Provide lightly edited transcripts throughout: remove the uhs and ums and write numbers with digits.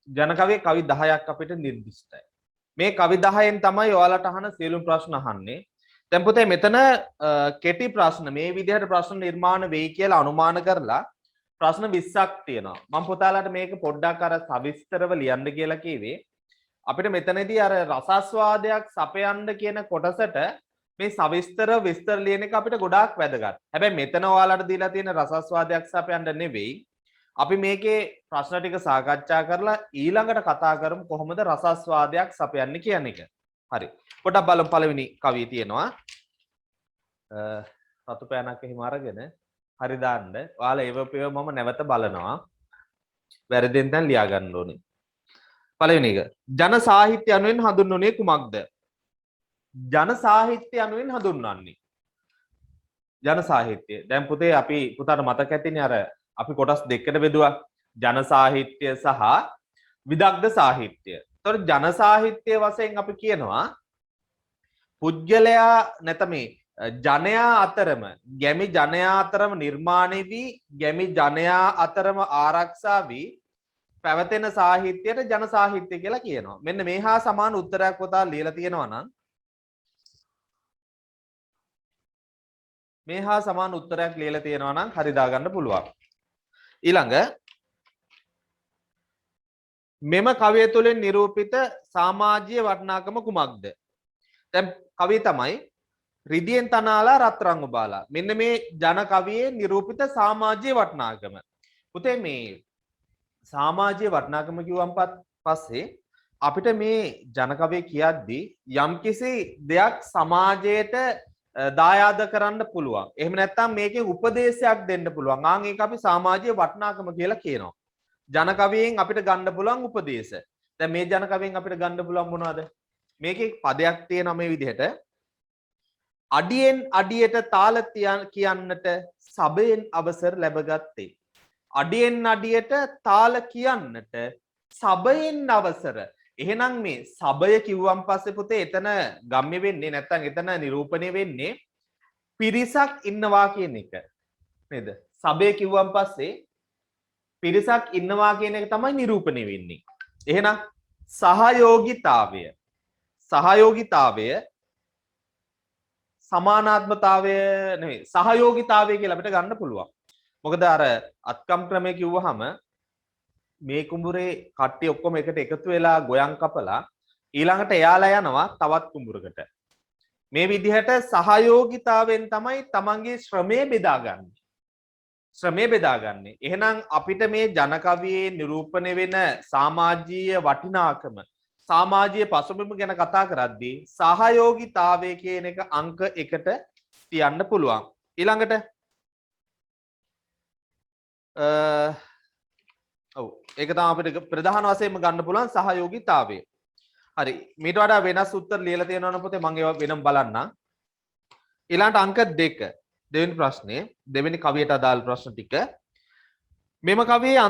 ජන කවියේ කවි 10ක් අපිට නිර්දිෂ්ටයි. මේ කවි 10න් තමයි ඔයාලට අහන සියලුම ප්‍රශ්න අහන්නේ. දැන් පුතේ මෙතන කෙටි ප්‍රශ්න මේ විදිහට ප්‍රශ්න නිර්මාණ වෙයි කියලා අනුමාන කරලා ප්‍රශ්න 20ක් තියෙනවා. මම පුතාලට මේක පොඩ්ඩක් අර සවිස්තරව ලියන්න කියලා කිව්වේ. අපිට මෙතනදී අර රසාස්වාදයක් සපයන්න කියන කොටසට මේ සවිස්තර විස්තර ලියන එක අපිට ගොඩාක් වැදගත්. හැබැයි මෙතන ඔයාලට දීලා තියෙන රසාස්වාදයක් සපයන්න නෙවෙයි. අපි මේකේ ප්‍රශ්න ටික සාකච්ඡා කරලා ඊළඟට කතා කරමු කොහොමද රසාස්වාදයක් සපයන්නේ කියන එක. හරි. පොඩ්ඩක් බලමු පළවෙනි කවිය තියෙනවා. රතු පෑනක් එහෙම අරගෙන හරි දාන්න. ඔයාලා ඒවපේව මම නැවත බලනවා. වැරදෙන් දැන් ලියා ගන්න ඕනේ. පළවෙනි එක. ජන සාහිත්‍ය යනුවෙන් හඳුන්වන්නේ කුමක්ද? ජන සාහිත්‍ය යනුවෙන් හඳුන්වන්නේ. ජන සාහිත්‍ය. දැන් පුතේ අපි පුතාට මතක ඇතිනේ අර අපි කොටස් දෙකකට බෙදුවා. ජන සාහිත්‍ය සහ විදග්ධ සාහිත්‍ය. එතකොට ජන සාහිත්‍ය වශයෙන් අපි කියනවා පුජ්‍යලයා නැත්නම් ජනයා අතරම ගැමි ජනයා අතරම නිර්මාණය වී ගැමි ජනයා අතරම ආරක්ෂා වී පැවතෙන සාහිත්‍යයට ජන සාහිත්‍ය කියලා කියනවා. මෙන්න මේ හා සමාන උත්තරයක් පුතා ලියලා තියෙනවා නම් මේ හා සමාන උත්තරයක් ලියලා තියෙනවා නම් හරි දාගන්න පුළුවන්. ඊළඟ මෙම කවිය තුළින් නිරූපිත සමාජීය වටිනාකම කුමක්ද? දැන් කවිය තමයි රිදියෙන් තනාලා රත්රන් ඔබාලා. මෙන්න මේ ජන කවියේ නිරූපිත සමාජීය වටිනාකම. පුතේ මේ සමාජීය වටිනාකම කිව්වන් පස්සේ අපිට මේ ජන කවිය කියද්දී යම්කිසි දෙයක් සමාජයට දායාද කරන්න පුළුවන්. එහෙම නැත්නම් මේකෙන් උපදේශයක් දෙන්න පුළුවන්. ආන් ඒක අපි සමාජීය වටිනාකම කියලා කියනවා. ජන කවියෙන් අපිට ගන්න පුළුවන් උපදේශ. දැන් මේ ජන කවියෙන් අපිට ගන්න පුළුවන් මොනවද? මේකේ පදයක් තියෙනවා මේ විදිහට. අඩියෙන් අඩියට තාල කියන්නට සබයෙන් අවසර ලැබගත්තේ. අඩියෙන් අඩියට තාල කියන්නට සබයෙන් අවසර. එහෙනම් මේ සබය කිව්වන් පස්සේ පුතේ එතන ගම්ම්‍ය වෙන්නේ නැත්නම් එතන නිරූපණය වෙන්නේ පිරිසක් ඉන්නවා කියන එක. නේද? සබය කිව්වන් පස්සේ පිරිසක් ඉන්නවා කියන එක තමයි නිරූපණය වෙන්නේ. එහෙනම් සහයෝගීතාවය සමානාත්මතාවය නෙවෙයි සහයෝගීතාවය කියලා අපිට ගන්න පුළුවන්. මොකද අර අත්කම් ක්‍රමය කිව්වහම මේ කුඹුරේ කට්ටිය ඔක්කොම එකට එකතු වෙලා ගොයන් කපලා ඊළඟට එයාලා යනවා තවත් කුඹුරකට. මේ විදිහට සහයෝගීතාවෙන් තමයි තමන්ගේ ශ්‍රමය බෙදාගන්නේ. එහෙනම් අපිට මේ ජන කවියේ නිරූපණය වෙන සමාජීය වටිනාකම සමාජීය පසුබිම ගැන කතා කරද්දී සහයෝගීතාවය කියන එක අංක 1ට තියන්න පුළුවන්. ඊළඟට ඔව් ඒක තමයි අපිට ප්‍රධාන වශයෙන්ම ගන්න පුළුවන් සහයෝගීතාවය. හරි මීට වඩා වෙනස් උත්තර ලියලා තියෙනවා නම් පුතේ මම ඒවා වෙනම බලන්නම්. ඊළඟට අංක 2 දෙවෙනි ප්‍රශ්නේ දෙවෙනි කවියට අදාළ ප්‍රශ්න ටික. මෙම කවියේ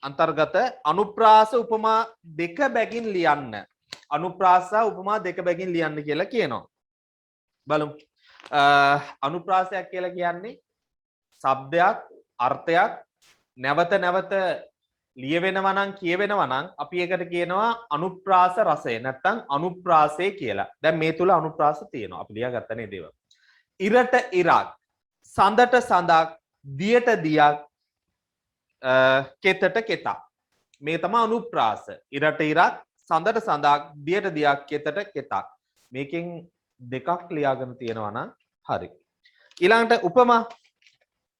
අන්තර්ගත අනුප්‍රාස උපමා දෙක බැගින් ලියන්න. අනුප්‍රාස උපමා දෙක බැගින් ලියන්න කියලා කියනවා. බලමු. අනුප්‍රාසයක් කියලා කියන්නේ શબ્දයක් අර්ථයක් නැවත නැවත ලියවෙනවා නම් කියවෙනවා නම් අපි ඒකට කියනවා අනුප්‍රාස රසය නැත්නම් අනුප්‍රාසය කියලා. දැන් මේ තුල අනුප්‍රාස තියෙනවා. අපි ලියාගත්ත නේ දේවල්. ඉරට ඉරක් සඳට සඳක් දියට දියක් කෙතට කෙතක්. මේ තමයි අනුප්‍රාස. ඉරට ඉරක් සඳට සඳක් දියට දියක් කෙතට කෙතක්. මේකෙන් දෙකක් ලියාගෙන තියෙනවා නම් හරි. ඊළඟට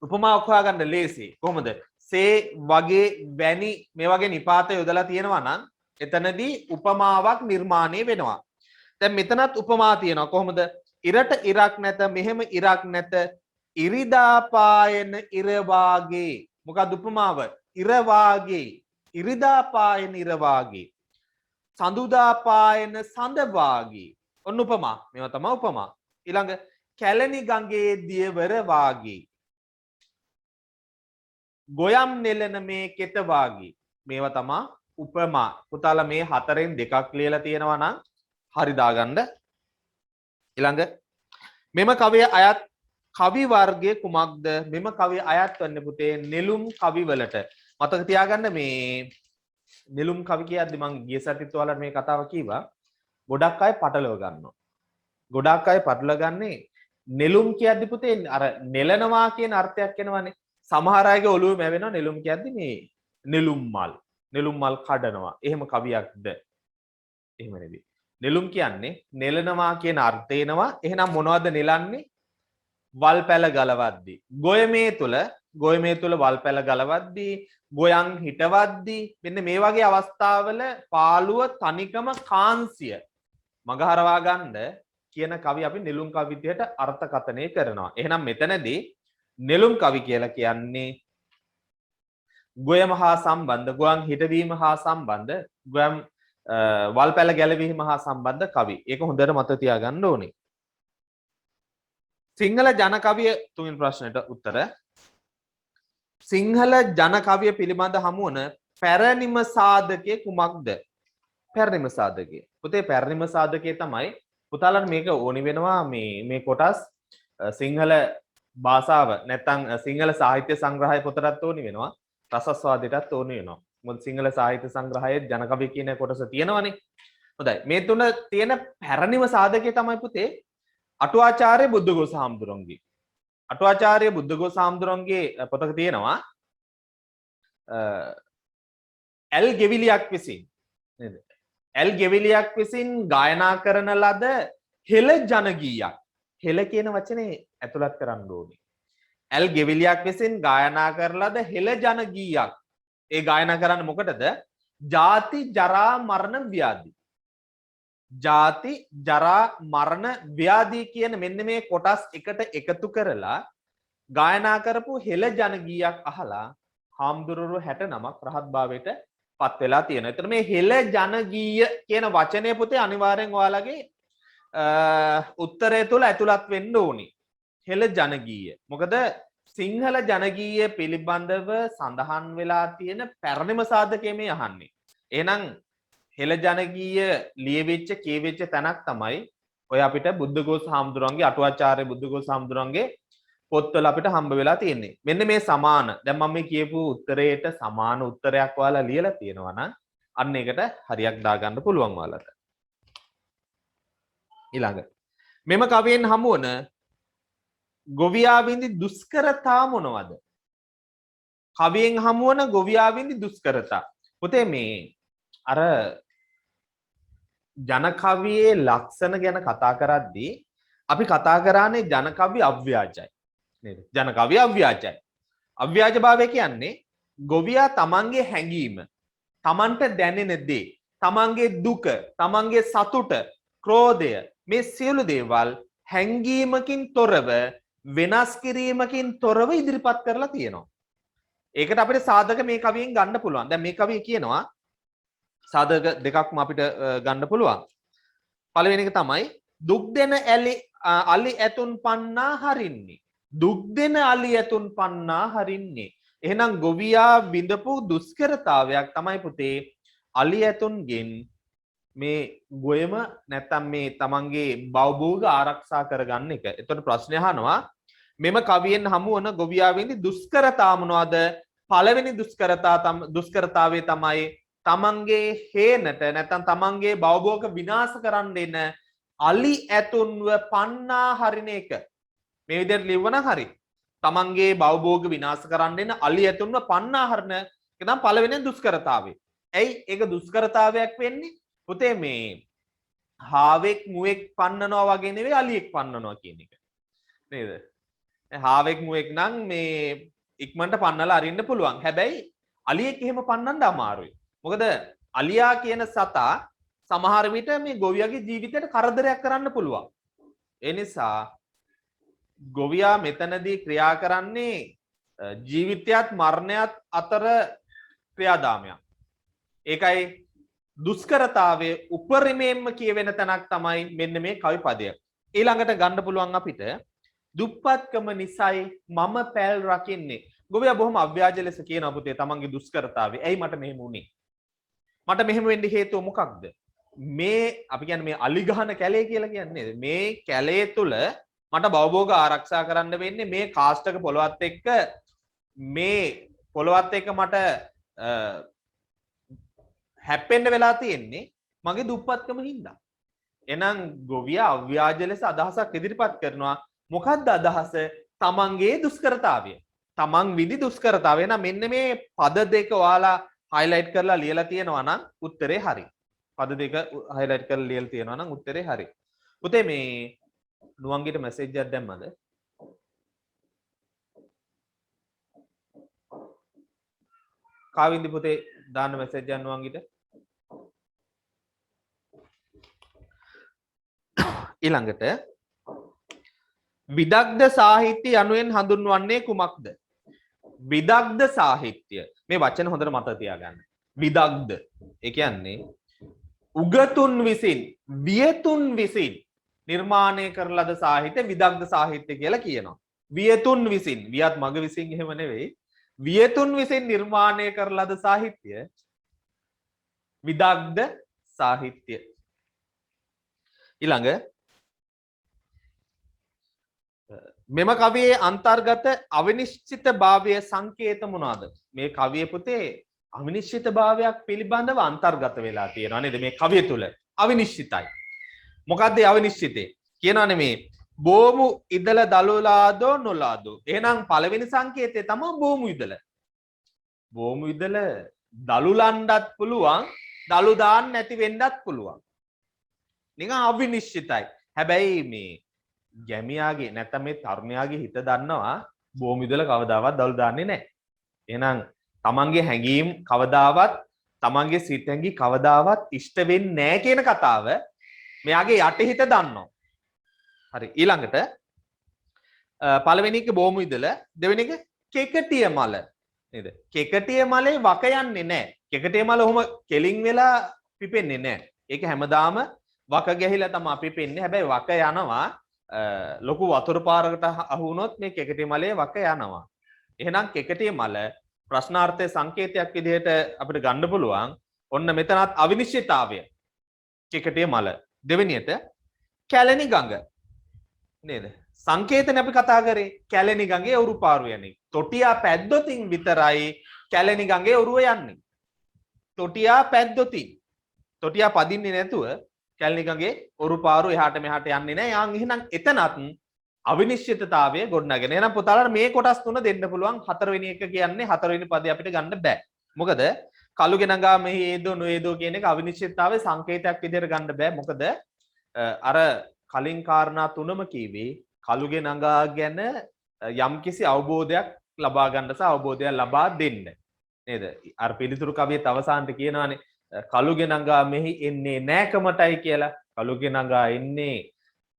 උපමා හොයාගන්න ලේසි. කොහොමද? සේ වගේ වැනි මේ වගේ නිපාත යොදලා තියෙනවා නම් එතනදී උපමාවක් නිර්මාණය වෙනවා. දැන් මෙතනත් උපමා තියෙනවා. කොහොමද? ඉරට ඉරක් නැත මෙහෙම ඉරක් නැත ඉරිදා පායන ඉර වාගේ. මොකක්ද උපමාව? ඉර වාගේ ඉරිදා පායන ඉර වාගේ සඳුදා පායන සඳ වාගේ. ඔන්න උපමා. මේවා තමයි උපමා. ඊළඟ කැලණි ගඟේ දියවර වාගේ ගොයම් නෙලන මේ කෙත වාගේ. මේවා තමයි උපමා. පුතාලා මේ හතරෙන් දෙකක් ලියලා තියෙනවා නම් හරි දාගන්න. ඊළඟ මෙම කවිය අයත් කවි වර්ගය කුමක්ද? මෙම කවිය අයත් වන්නේ පුතේ නෙළුම් කවි වලට. මතක තියාගන්න මේ නෙළුම් කවි කියද්දි මම ගිය සතිත් ඔයාලට මේ කතාව කිව්වා. ගොඩක් අය පටලව ගන්නවා. ගොඩක් අය පටලව ගන්නේ නෙළුම් කියද්දි පුතේ අර නෙලනවා කියන අර්ථයක් එනවනේ. සමහර අයගේ ඔළුවේ මැවෙනවා නෙළුම් කියද්දි මේ නෙළුම් මල් කඩනවා. එහෙම කවියක්ද? එහෙම නෙවෙයි. නෙළුම් කියන්නේ නෙලනවා කියන අර්ථය එනවා. එහෙනම් මොනවද නෙලන්නේ? වල් පැල ගලවද්දී. ගොයමේ තුල වල් පැල ගලවද්දී, ගොයන් හිටවද්දී මෙන්න මේ වගේ අවස්ථාවල පාළුව තනිකම කාන්සිය මගහරවා ගන්න කියන කවි අපි නෙළුම් කවි විදිහට අර්ථකථනය කරනවා. එහෙනම් මෙතනදී නෙළුම් කවි කියලා කියන්නේ ගොයම හා සම්බන්ධ, ගොයන් හිටවීම හා සම්බන්ධ, ගොයම් වල් පැල ගැලවීම හා සම්බන්ධ කවි. ඒක හොඳට මතක තියාගන්න ඕනේ. සිංහල ජන කවිය තුන්වෙනි ප්‍රශ්නෙට උත්තර. සිංහල ජන කවිය පිළිබඳ හමුවන පැරණිම සාධකයේ කුමක්ද? පැරණිම සාධකය. පුතේ පැරණිම සාධකයේ තමයි පුතාලට මේක ඕනි වෙනවා මේ කොටස් සිංහල භාෂාව නැත්නම් සිංහල සාහිත්‍ය සංග්‍රහය පොතටත් ඕනි වෙනවා. රසස්වාදයටත් ඕනි වෙනවා. මොකද සිංහල සාහිත්‍ය සංග්‍රහයේ ජන කවිය කියන කොටස තියෙනවනේ. හොඳයි. මේ තුන තියෙන පැරණිම සාධකය තමයි පුතේ අටුවාචාර්ය බුද්ධඝෝෂ හාමුදුරුවන්ගේ. අටුවාචාර්ය බුද්ධඝෝෂ හාමුදුරුවන්ගේ පොතක තියෙනවා ඇල් ගෙවිලියක් විසින් නේද? ඇල් ගෙවිලියක් විසින් ගායනා කරන ලද හෙළ ජන ගීයක්. හෙළ කියන වචනේ ඇතුළත් කරන්න ඕනේ. ඇල් ගෙවිලියක් විසින් ගායනා කරන ලද හෙළ ජන ගීයක්. ඒ ගායනා කරන්නේ මොකටද? ජාති ජරා මරණ ව්‍යාධි. ජාති ජරා මරණ ව්‍යාධි කියන මෙන්න මේ කොටස් එකට එකතු කරලා ගායනා කරපු හෙළ ජන ගීයක් අහලා හාමුදුරුවෝ 69ක් රහත් භාවයට පත් වෙලා තියෙනවා. එතන මේ හෙළ ජන ගීය කියන වචනය පුතේ අනිවාර්යෙන් ඔයාලගේ උත්තරය තුල ඇතුළත් වෙන්න ඕනි. හෙළ ජන ගීය. මොකද සිංහල ජන ගීය පිළිබඳව සඳහන් වෙලා තියෙන පැරණිම සාධකයේ මේ අහන්නේ. එහෙනම් හෙළ ජන ගීය ලියවිච්ච කියවිච්ච තැනක් තමයි ඔය අපිට බුද්ධඝෝෂ හාමුදුරුවන්ගේ අටුවාචාර්ය බුද්ධඝෝෂ හාමුදුරුවන්ගේ පොත්වල අපිට හම්බ වෙලා තියෙන්නේ. මෙන්න මේ සමාන දැන් මම මේ කියපු උත්තරේට සමාන උත්තරයක් ඔයාලා ලියලා තියෙනවා නම් අන්න ඒකට හරියක් දාගන්න පුළුවන් ඔයාලට. ඊළඟ මෙම කවියෙන් හමුවන ගොවියා විඳි දුෂ්කරතා මොනවද? කවියෙන් හමුවන ගොවියා විඳි දුෂ්කරතා. පුතේ මේ අර ජන කවියේ ලක්ෂණ ගැන කතා කරද්දී අපි කතා කරන්නේ ජන කවි අව්‍යාජයි නේද? ජන කවිය අව්‍යාජයි. අව්‍යාජභාවය කියන්නේ ගොවියා තමන්ගේ හැඟීම, තමන්ට දැනෙන දේ, තමන්ගේ දුක, තමන්ගේ සතුට, ක්‍රෝධය මේ සියලු දේවල් හැඟීමකින් තොරව වෙනස් කිරීමකින් තොරව ඉදිරිපත් කරලා තියෙනවා. ඒකට අපිට සාධක මේ කවියෙන් ගන්න පුළුවන්. දැන් මේ කවිය කියනවා සාධක දෙකක්ම අපිට ගන්න පුළුවන්. පළවෙනි එක තමයි දුක් දෙන අලි ඇතුන් පන්නා හරින්නේ. දුක් දෙන අලි ඇතුන් පන්නා හරින්නේ. එහෙනම් ගොවියා විඳපු දුෂ්කරතාවයක් තමයි පුතේ අලි ඇතුන්ගෙන් මේ ගොයම නැත්තම් මේ තමන්ගේ බවභෝග ආරක්ෂා කරගන්න එක. එතකොට ප්‍රශ්නය අහනවා මෙම කවියෙන් හමුවන ගොවියා විඳි දුෂ්කරතා මොනවාද? පළවෙනි දුෂ්කරතාවය තමයි තමන්ගේ හේනට නැත්තම් තමන්ගේ බවභෝග විනාශ කරන්න එන අලි ඇතුන්ව පන්නා හරින එක. මේ විදිහට ලිව්වනම් හරි. තමන්ගේ බවභෝග විනාශ කරන්න එන අලි ඇතුන්ව පන්නා හරින එක තමයි පළවෙනි දුෂ්කරතාවය. ඇයි ඒක දුෂ්කරතාවයක් වෙන්නේ? පුතේ මේ හාවෙක් මුවෙක් පන්නනවා වගේ නෙවෙයි අලියෙක් පන්නනවා කියන එක. නේද? හාවෙක් මුවෙක් නම් මේ ඉක්මනට පන්නලා අරින්න පුළුවන්. හැබැයි අලියෙක් එහෙම පන්නන්න අමාරුයි. මොකද අලියා කියන සතා සමහර විට මේ ගොවියාගේ ජීවිතයට කරදරයක් කරන්න පුළුවන්. ඒ නිසා ගොවියා මෙතනදී ක්‍රියා කරන්නේ ජීවිතයත් මරණයත් අතර ක්‍රියාදාමයක්. ඒකයි දුෂ්කරතාවයේ උපරිමයෙන්ම කියවෙන තැනක් තමයි මෙන්න මේ කවි පදය. ඊළඟට ගන්න පුළුවන් අපිට දුප්පත්කම නිසයි මම පැල් රකින්නේ. ගොවියා බොහොම අව්‍යාජ ලෙස කියනවා පුතේ තමන්ගේ දුෂ්කරතාවය. ඇයි මට මෙහෙම වුනේ? මට මෙහෙම වෙන්න හේතුව මොකක්ද? මේ අපි කියන්නේ මේ අලි ගහන කැලේ කියලා කියන්නේ මේ කැලේ තුල මට බවභෝග ආරක්ෂා කරන්න වෙන්නේ මේ කාස්ටක පොළවත් එක්ක මට හැප්පෙන්න වෙලා තියෙන්නේ මගේ දුප්පත්කම හින්දා. එහෙනම් ගොවියා අව්‍යාජ ලෙස අදහසක් ඉදිරිපත් කරනවා. මොකක්ද අදහස? තමන්ගේ දුෂ්කරතාවය. තමන් විදි දුෂ්කරතාවය. එහෙනම් මෙන්න මේ පද දෙක ඔයාලා highlight කරලා ලියලා තියෙනවා නම් උත්තරේ හරි. පද දෙක highlight කරලා ලියලා තියෙනවා නම් උත්තරේ හරි. පුතේ මේ නුවන්ගිට මැසේජ් එකක් දැම්මද? කාවින්ද පුතේ දාන්න මැසේජ් එකක් නුවන්ගිට. ඊළඟට විදග්ධ සාහිත්‍ය යනුවෙන් හඳුන්වන්නේ කුමක්ද? විදග්ධ සාහිත්‍ය. මේ වචන හොඳට මතක තියාගන්න. විදග්ධ. ඒ කියන්නේ උගතුන් විසින්, වියතුන් විසින් නිර්මාණය කරන ලද සාහිත්‍ය විදග්ධ සාහිත්‍ය කියලා කියනවා. වියතුන් විසින්, වියත් මග විසින් එහෙම නෙවෙයි. වියතුන් විසින් නිර්මාණය කරන ලද සාහිත්‍ය විදග්ධ සාහිත්‍ය. ඊළඟ මෙම කවියේ අන්තර්ගත අවිනිශ්චිත භාවය සංකේත මොනවාද? මේ කවිය පුතේ අවිනිශ්චිත භාවයක් පිළිබඳව අන්තර්ගත වෙලා තියෙනවා නේද? මේ කවිය තුල අවිනිශ්චිතයි. මොකද්ද අවිනිශ්චිතේ? කියනවානේ මේ බෝමු ඉදල දලුලාදෝ නොලාදෝ. එහෙනම් පළවෙනි සංකේතය තමයි බෝමු ඉදල. බෝමු ඉදල දලුලන්නත් පුළුවන්, දලු දාන්න නැති වෙන්නත් පුළුවන්. නිකන් අවිනිශ්චිතයි. හැබැයි මේ ගැමියාගේ නැත්නම් මේ තරුණයාගේ හිත දන්නවා බෝමු ඉදල කවදාවත් දලු දාන්නේ නැහැ. එහෙනම් තමන්ගේ හැඟීම් කවදාවත් තමන්ගේ සිතැඟි කවදාවත් ඉෂ්ට වෙන්නේ නැහැ කියන කතාව මෙයාගේ යටිහිත දන්නවා. හරි ඊළඟට පළවෙනි එක බෝමු ඉදල, දෙවෙනි එක කෙකටිය මල නේද? කෙකටිය මලේ වක යන්නේ නැහැ. කෙකටිය මල ඔහොම කෙලින් වෙලා පිපෙන්නේ නැහැ. ඒක හැමදාම වක ගැහිලා තමයි පිපෙන්නේ. හැබැයි වක යනවා ලොකු වතුර පාරකට අහු වුණොත් මේ කෙකටිය මලේ වක යනවා. එහෙනම් කෙකටිය මල ප්‍රශ්නාර්ථයේ සංකේතයක් විදිහට අපිට ගන්න පුළුවන්. ඔන්න මෙතනත් අවිනිශ්චිතතාවය. කෙකටිය මල. දෙවෙනියට කැලණි ගඟ නේද? සංකේතනේ අපි කතා කරේ කැලණි ගඟේ ඔරු පාරු යන්නේ. තොටියා පැද්දොතින් විතරයි කැලණි ගඟේ ඔරුව යන්නේ. තොටියා පැද්දොතින්. තොටියා පදින්නේ නැතුව කැලණි ගඟේ ඔරු පාරු එහාට මෙහාට යන්නේ නැහැ. යාන් එහෙනම් එතනත් අවිනිශ්චිතතාවය ගොඩනගෙන. එහෙනම් පුතාලට මේ කොටස් තුන දෙන්න පුළුවන්. හතරවෙනි එක කියන්නේ හතරවෙනි පදේ අපිට ගන්න බෑ. මොකද කළුගේ නගා මෙහි ඒදෝ නොඒදෝ කියන එක අවිනිශ්චිතතාවයේ සංකේතයක් විදිහට ගන්න බෑ. මොකද අර කලින් කාරණා තුනම කීවේ කළුගේ නගා ගැන යම්කිසි අවබෝධයක් ලබා ගන්න සහ අවබෝධයක් ලබා දෙන්න. නේද? අර පිළිතුරු කවියේ අවසානට කියනවානේ කළුගේ නගා මෙහි එන්නේ නෑකමටයි කියලා. කළුගේ නගා එන්නේ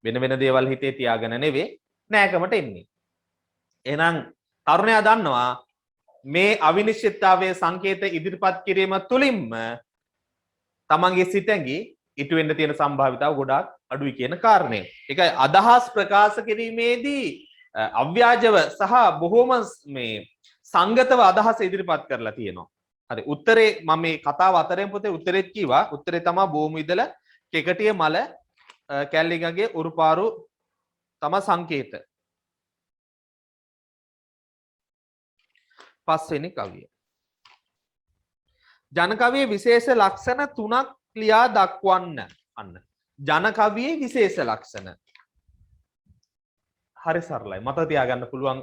වෙන වෙන දේවල් හිතේ තියාගෙන නෙවෙයි නෑකමට එන්නේ. එහෙනම් තරුණයා දන්නවා මේ අවිනිශ්චිතතාවයේ සංකේත ඉදිරිපත් කිරීම තුලින්ම තමන්ගේ සිතැඟි ඉටු වෙන්න තියෙන සම්භාවිතාව ගොඩාක් අඩුයි කියන කාරණය. ඒකයි අදහස් ප්‍රකාශ කිරීමේදී අව්‍යාජව සහ බොහොම මේ සංගතව අදහස් ඉදිරිපත් කරලා තියෙනවා. හරි උත්තරේ මම මේ කතාව අතරෙන් පොතේ උත්තරෙත් කිව්වා. උත්තරේ තමයි බෝමු ඉදල කෙකටිය මල කැලණි ගඟේ උරුපාරු තම සංකේත. පස්වෙනි කවිය. ජන කවියේ විශේෂ ලක්ෂණ 3ක් ලියා දක්වන්න. අන්න. ජන කවියේ විශේෂ ලක්ෂණ. හරි සරලයි. මතක තියාගන්න පුළුවන්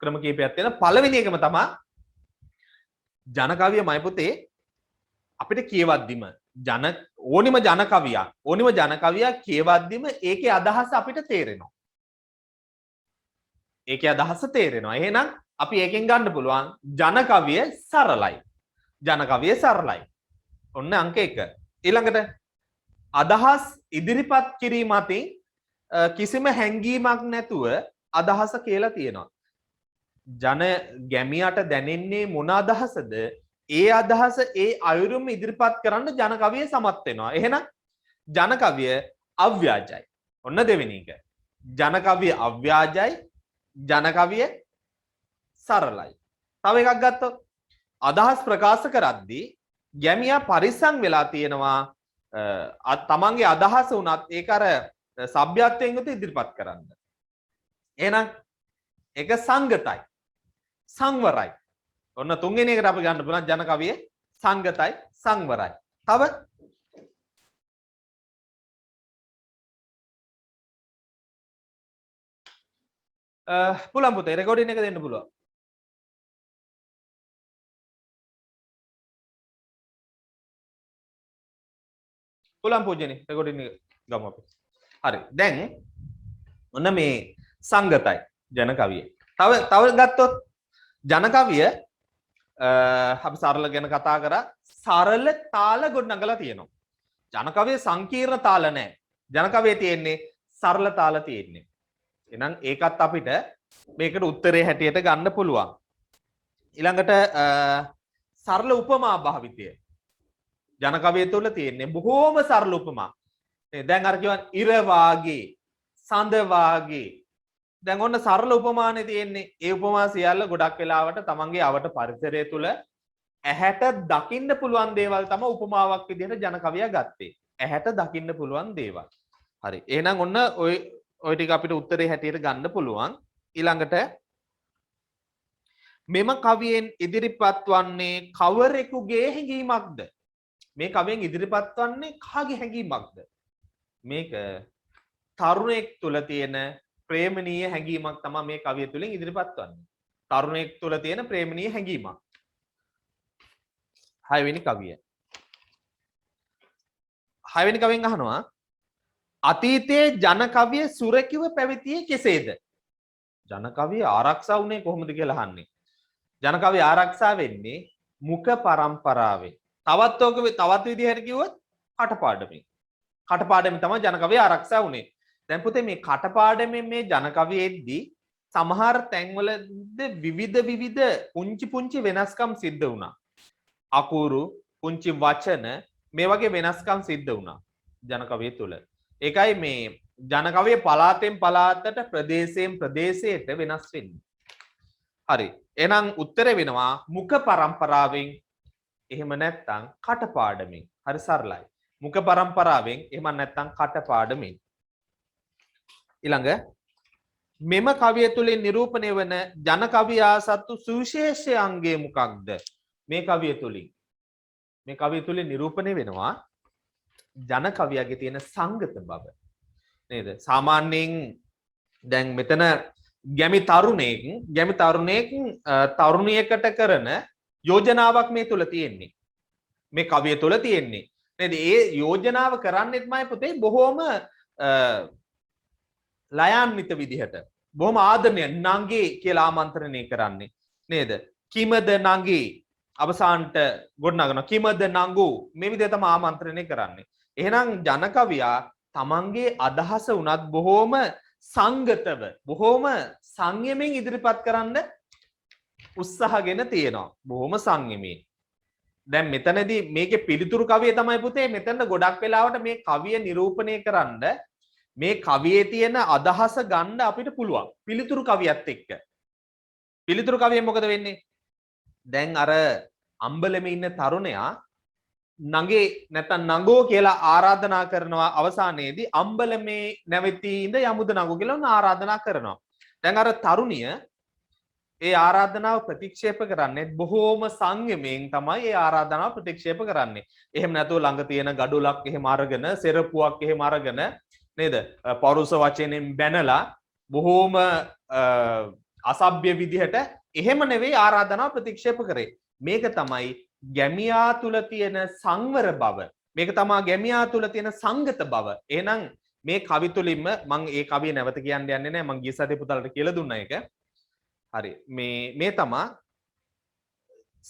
ක්‍රම කීපයක් තියෙනවා. පළවෙනි එකම තමයි ජන කවියමයි පුතේ අපිට කියවද්දිම ඕනිම ජන කවියක් කියවද්දිම ඒකේ අදහස අපිට තේරෙනවා. ඒකේ අදහස තේරෙනවා. එහෙනම් අපි ඒකෙන් ගන්න පුළුවන් ජන කවිය සරලයි. ජන කවිය සරලයි. ඔන්න අංක 1. ඊළඟට අදහස් ඉදිරිපත් කිරීම අතින් කිසිම හැඟීමක් නැතුව අදහස කියලා තියෙනවා. ජන ගැමියට දැනෙන්නේ මොන අදහසද? ඒ අදහස ඒ අයුරුම ඉදිරිපත් කරන්න ජන කවිය සමත් වෙනවා. එහෙනම් ජන කවිය අව්‍යාජයි. ඔන්න දෙවෙනි එක. ජන කවිය අව්‍යාජයි. ජන කවිය සරලයි. තව එකක් ගත්තොත් අදහස් ප්‍රකාශ කරද්දී ගැමියා පරිස්සම් වෙලා තියෙනවා තමන්ගේ අදහස උනත් ඒක අර සભ્યත්වයෙන් යුත ඉදිරිපත් කරන්න. එහෙනම් ඒක සංගතයි. සංවරයි. ඔන්න තුන්වෙනි එකට අපි ගන්න පුළුවන් ජන කවියේ සංගතයි සංවරයි. තව පුළුවන් පුතේ රෙකෝඩින් එක දෙන්න පුළුවන්. පුළුවන් පූජනේ රෙකෝඩින් එක ගමු අපි. හරි. දැන් ඔන්න මේ සංගතයි ජන කවිය. තව ගත්තොත් ජන කවිය අපි සරල ගැන කතා කරා. සරල තාල ගොඩනගලා තියෙනවා. ජන කවිය සංකීර්ණ තාල නැහැ. ජන කවියේ තියෙන්නේ සරල තාල තියෙන්නේ. එහෙනම් ඒකත් අපිට මේකට උත්තරේ හැටියට ගන්න පුළුවන්. ඊළඟට සරල උපමා භාවිතය ජන කවිය තුල තියෙන්නේ බොහෝම සරල උපමා. දැන් අර කියවන ඉර වාගේ සඳ වාගේ දැන් ඔන්න සරල උපමානේ තියෙන්නේ. ඒ උපමා සියල්ල ගොඩක් වෙලාවට තමන්ගේ අවට පරිසරය තුල ඇහැට දකින්න පුළුවන් දේවල් තමයි උපමාවක් විදිහට ජන කවිය ගත්තේ. ඇහැට දකින්න පුළුවන් දේවල්. හරි. එහෙනම් ඔන්න ඔය ටික අපිට උත්තරේ හැටියට ගන්න පුළුවන්. ඊළඟට මෙම කවියෙන් ඉදිරිපත් වන්නේ කවරෙකුගේ හැඟීමක්ද? මේ කවියෙන් ඉදිරිපත් වන්නේ කාගේ හැඟීමක්ද? මේක තරුණයෙක් තුල තියෙන ප්‍රේමණීය හැඟීමක් තමයි මේ කවිය තුලින් ඉදිරිපත් වන්නේ. තරුණයෙක් තුල තියෙන ප්‍රේමණීය හැඟීමක්. 6 වෙනි කවිය. 6 වෙනි කවියෙන් අහනවා අතීතයේ ජන කවිය සුරකිව පැවතියේ කෙසේද? ජන කවිය ආරක්ෂා වුණේ කොහොමද කියලා අහන්නේ. ජන කවිය ආරක්ෂා වෙන්නේ මුඛ පරම්පරාවෙන්. තවත් විදිහකට කිව්වොත් කටපාඩමින්. කටපාඩමින් තමයි ජන කවිය ආරක්ෂා වුණේ. දැන් පුතේ මේ කටපාඩමින් මේ ජන කවියෙද්දී සමහර තැන්වලද විවිධ පුංචි වෙනස්කම් සිද්ධ වුණා. අකුරු, පුංචි වචන මේ වගේ වෙනස්කම් සිද්ධ වුණා ජන කවිය තුල. ඒකයි මේ ජන කවිය පළාතෙන් පළාතට ප්‍රදේශයෙන් ප්‍රදේශයට වෙනස් වෙන්නේ. හරි. එහෙනම් උත්තරේ වෙනවා මුඛ පරම්පරාවෙන්. එහෙම නැත්නම් කටපාඩමින්. හරි සරලයි. මුඛ පරම්පරාවෙන් එහෙම නැත්නම් කටපාඩමින්. ඊළඟ මෙම කවිය තුලින් නිරූපණය වන ජන කවියා සතු සුවිශේෂාංගය මොකක්ද? මේ කවිය තුලින් නිරූපණය වෙනවා ජන කවියගේ තියෙන සංගත බව. නේද? සාමාන්‍යයෙන් දැන් මෙතන ගැමි තරුණියකට කරන යෝජනාවක් මේ තුල තියෙන්නේ. මේ කවිය තුල තියෙන්නේ. නේද? ඒ යෝජනාව කරන්නෙත්මයි පුතේ බොහොම ලයාන්විත විදිහට. බොහොම ආදරණීය නංගී කියලා ආමන්ත්‍රණය කරන්නේ. නේද? කිමද නංගී අවසානට ගොඩනගන කිමද නංගු මේ විදිහ තමයි ආමන්ත්‍රණය කරන්නේ. එහෙනම් ජන කවියා තමන්ගේ අදහස උනත් බොහොම සංගතව බොහොම සංයමයෙන් ඉදිරිපත් කරන්න උත්සාහගෙන තියෙනවා. බොහොම සංයමයෙන්. දැන් මෙතනදී මේකේ පිළිතුරු කවිය තමයි පුතේ මෙතන ගොඩක් වෙලාවට මේ කවිය නිරූපණය කරන්න මේ කවියේ තියෙන අදහස ගන්න අපිට පුළුවන්. පිළිතුරු කවියත් එක්ක. පිළිතුරු කවියෙන් මොකද වෙන්නේ? දැන් අර අම්බලමේ ඉන්න තරුණයා නගේ නැත්නම් නගෝ කියලා ආරාධනා කරනවා අවසානයේදී අම්බලමේ නැවතී ඉඳ යමුද නගෝ කියලා ආරාධනා කරනවා. දැන් අර තරුණිය ඒ ආරාධනාව ප්‍රතික්ෂේප කරන්නේ බොහෝම සංයමයෙන් තමයි ඒ ආරාධනාව ප්‍රතික්ෂේප කරන්නේ. එහෙම නැතුව ළඟ තියෙන ගඩොලක් එහෙම අරගෙන සෙරප්පුවක් එහෙම අරගෙන නේද? පෞරුෂ වචනෙන් බැනලා බොහෝම අසභ්‍ය විදිහට එහෙම නෙවෙයි ආරාධනාව ප්‍රතික්ෂේප කරේ. මේක තමයි ගැමියා තුල තියෙන සංවර බව. මේක තමයි ගැමියා තුල තියෙන සංගත බව. එහෙනම් මේ කවි තුලින්ම මම ඒ කවිය නැවත කියන්න යන්නේ නැහැ. මම ගිය සතියේ පුතාලට කියලා දුන්නා ඒක. හරි. මේ තමයි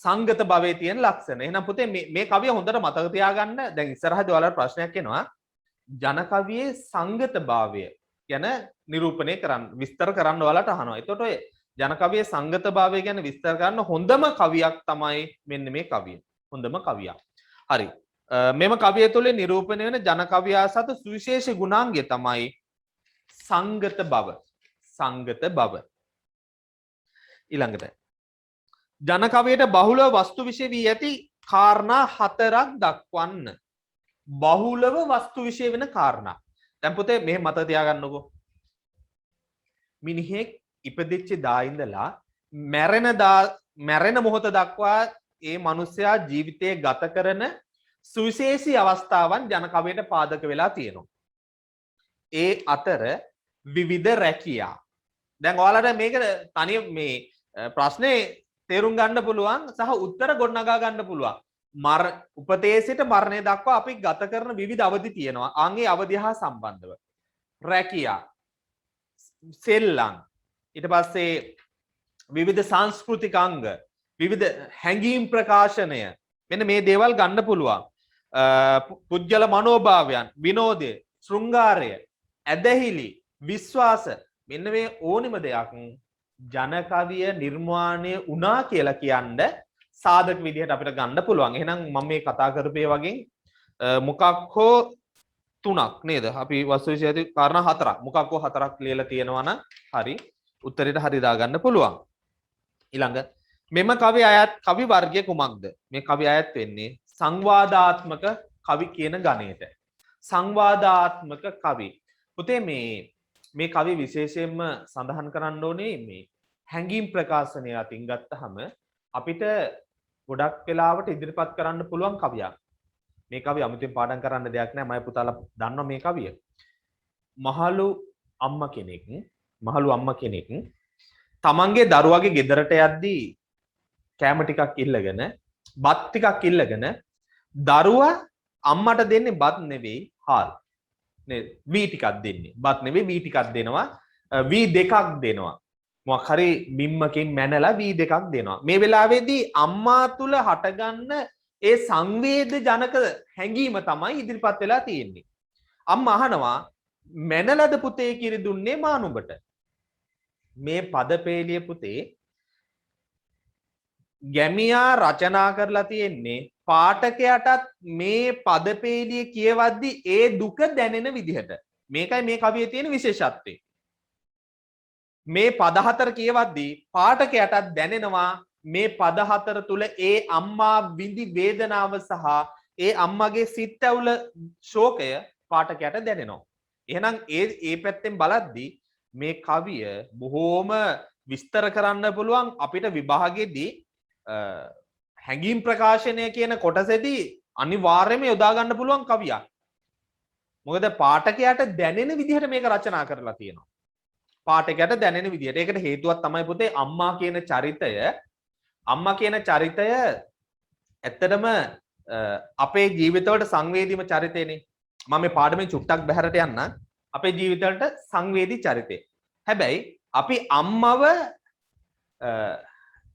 සංගත භවයේ තියෙන ලක්ෂණ. එහෙනම් පුතේ මේ කවිය හොඳට මතක තියාගන්න. දැන් ඉස්සරහදී ඔයාලට ප්‍රශ්නයක් එනවා. ජන කවියේ සංගත භාවය ගැන නිරූපණය කරන්න විස්තර කරන්න ඔයාලට අහනවා. එතකොට ඔය ජන කවියේ සංගත භාවය ගැන විස්තර කරන්න හොඳම කවියක් තමයි මෙන්න මේ කවිය. හොඳම කවියක්. හරි. මෙම කවිය තුළ නිරූපණය වෙන ජන කවියා සතු සුවිශේෂ ගුණාංගය තමයි සංගත බව. සංගත බව. ඊළඟට ජන කවියට බහුලව වස්තු විශේෂ වී ඇති කාරණා 4ක් දක්වන්න. බහුලව වස්තු විශේෂ වෙන කාරණා. දැන් පුතේ මෙහෙම මතක තියාගන්නකෝ. මිනිහෙක් ඉපදිච්ච දා ඉඳලා මැරෙන මොහොත දක්වා ඒ මිනිසයා ජීවිතය ගත කරන සුවිශේෂී අවස්ථාවන් ජන කවියට පාදක වෙලා තියෙනවා. ඒ අතර විවිධ රැකියා. දැන් ඔයාලට මේක තනිය මේ ප්‍රශ්නේ තේරුම් ගන්න පුළුවන් සහ උත්තර ගොඩනගා ගන්න පුළුවන්. උපතේ සිට මරණය දක්වා අපි ගත කරන විවිධ අවධි තියෙනවා. ආන්ගේ අවධි හා සම්බන්ධව. රැකියා, සෙල්ලම්, ඊට පස්සේ විවිධ සංස්කෘතික අංග, විවිධ හැඟීම් ප්‍රකාශනය, මෙන්න මේ දේවල් ගන්න පුළුවන්. පුජ්‍යල මනෝභාවයන්, විනෝදය, ශෘංගාරය, ඇදහිලි, විශ්වාස, මෙන්න මේ ඕනිම දෙයක් ජන කවිය නිර්මාණය වුණා කියලා කියන්න සාධක විදිහට අපිට ගන්න පුළුවන්. එහෙනම් මම මේ කතා කරපේ වගේ මොකක් හෝ තුනක් නේද? අපි වස්තු විෂයදී කාරණා හතරක්. මොකක් හෝ හතරක් ලියලා තියෙනවා නම් හරි. උත්තරේට හරි දාගන්න පුළුවන්. ඊළඟ මෙම කවි අයත් කවි වර්ගය කුමක්ද? මේ කවි අයත් වෙන්නේ සංවාදාත්මක කවි කියන ගණයට. සංවාදාත්මක කවි. පුතේ මේ කවි විශේෂයෙන්ම සඳහන් කරන්න ඕනේ මේ හැඟීම් ප්‍රකාශනය අතින් ගත්තහම අපිට ගොඩක් වෙලාවට ඉදිරිපත් කරන්න පුළුවන් කවියක්. මේ කවිය අමුතුවෙන් පාඩම් කරන්න දෙයක් නෑ. මම පුතාලා දන්නවා මේ කවිය. මහලු අම්මා කෙනෙක් තමන්ගේ දරුවගේ ගෙදරට යද්දී කෑම ටිකක් ඉල්ලගෙන බත් ටිකක් ඉල්ලගෙන දරුවා අම්මට දෙන්නේ බත් නෙවෙයි හාල්. නේ වී ටිකක් දෙන්නේ. බත් නෙවෙයි වී ටිකක් දෙනවා. වී දෙකක් දෙනවා. මොකක් හරි බිම්මකින් මැනලා වී දෙකක් දෙනවා. මේ වෙලාවේදී අම්මා තුල හටගන්න ඒ සංවේද ජනක හැඟීම තමයි ඉදිරිපත් වෙලා තියෙන්නේ. අම්මා අහනවා මැනලද පුතේ කිරි දුන්නේ මානුඹට. මේ පදපේලිය පුතේ ගැමියා රචනා කරලා තියෙන්නේ පාඨකයාටත් මේ පදපේලිය කියවද්දි ඒ දුක දැනෙන විදිහට. මේකයි මේ කවියේ තියෙන විශේෂත්වය. මේ පද හතර කියවද්දි පාඨකයාටත් දැනෙනවා මේ පද හතර තුල ඒ අම්මා විඳි වේදනාව සහ ඒ අම්මගේ සිත් ඇවුල ශෝකය පාඨකයාට දැනෙනවා. එහෙනම් ඒ පැත්තෙන් බලද්දි මේ කවිය බොහෝම විස්තර කරන්න පුළුවන් අපිට විභාගෙදී හැඟීම් ප්‍රකාශනය කියන කොටසේදී අනිවාර්යයෙන්ම යොදා ගන්න පුළුවන් කවියක්. මොකද පාඨකයාට දැනෙන විදිහට මේක රචනා කරලා තියෙනවා. පාඨකයාට දැනෙන විදිහට. ඒකට හේතුවක් තමයි පුතේ අම්මා කියන චරිතය. අම්මා කියන චරිතය ඇත්තටම අපේ ජීවිතවලට සංවේදීම චරිතයනේ. මම මේ පාඩමෙන් චුට්ටක් බහැරට යන්න. අපේ ජීවිතවලට සංවේදී චරිතය. හැබැයි අපි අම්මව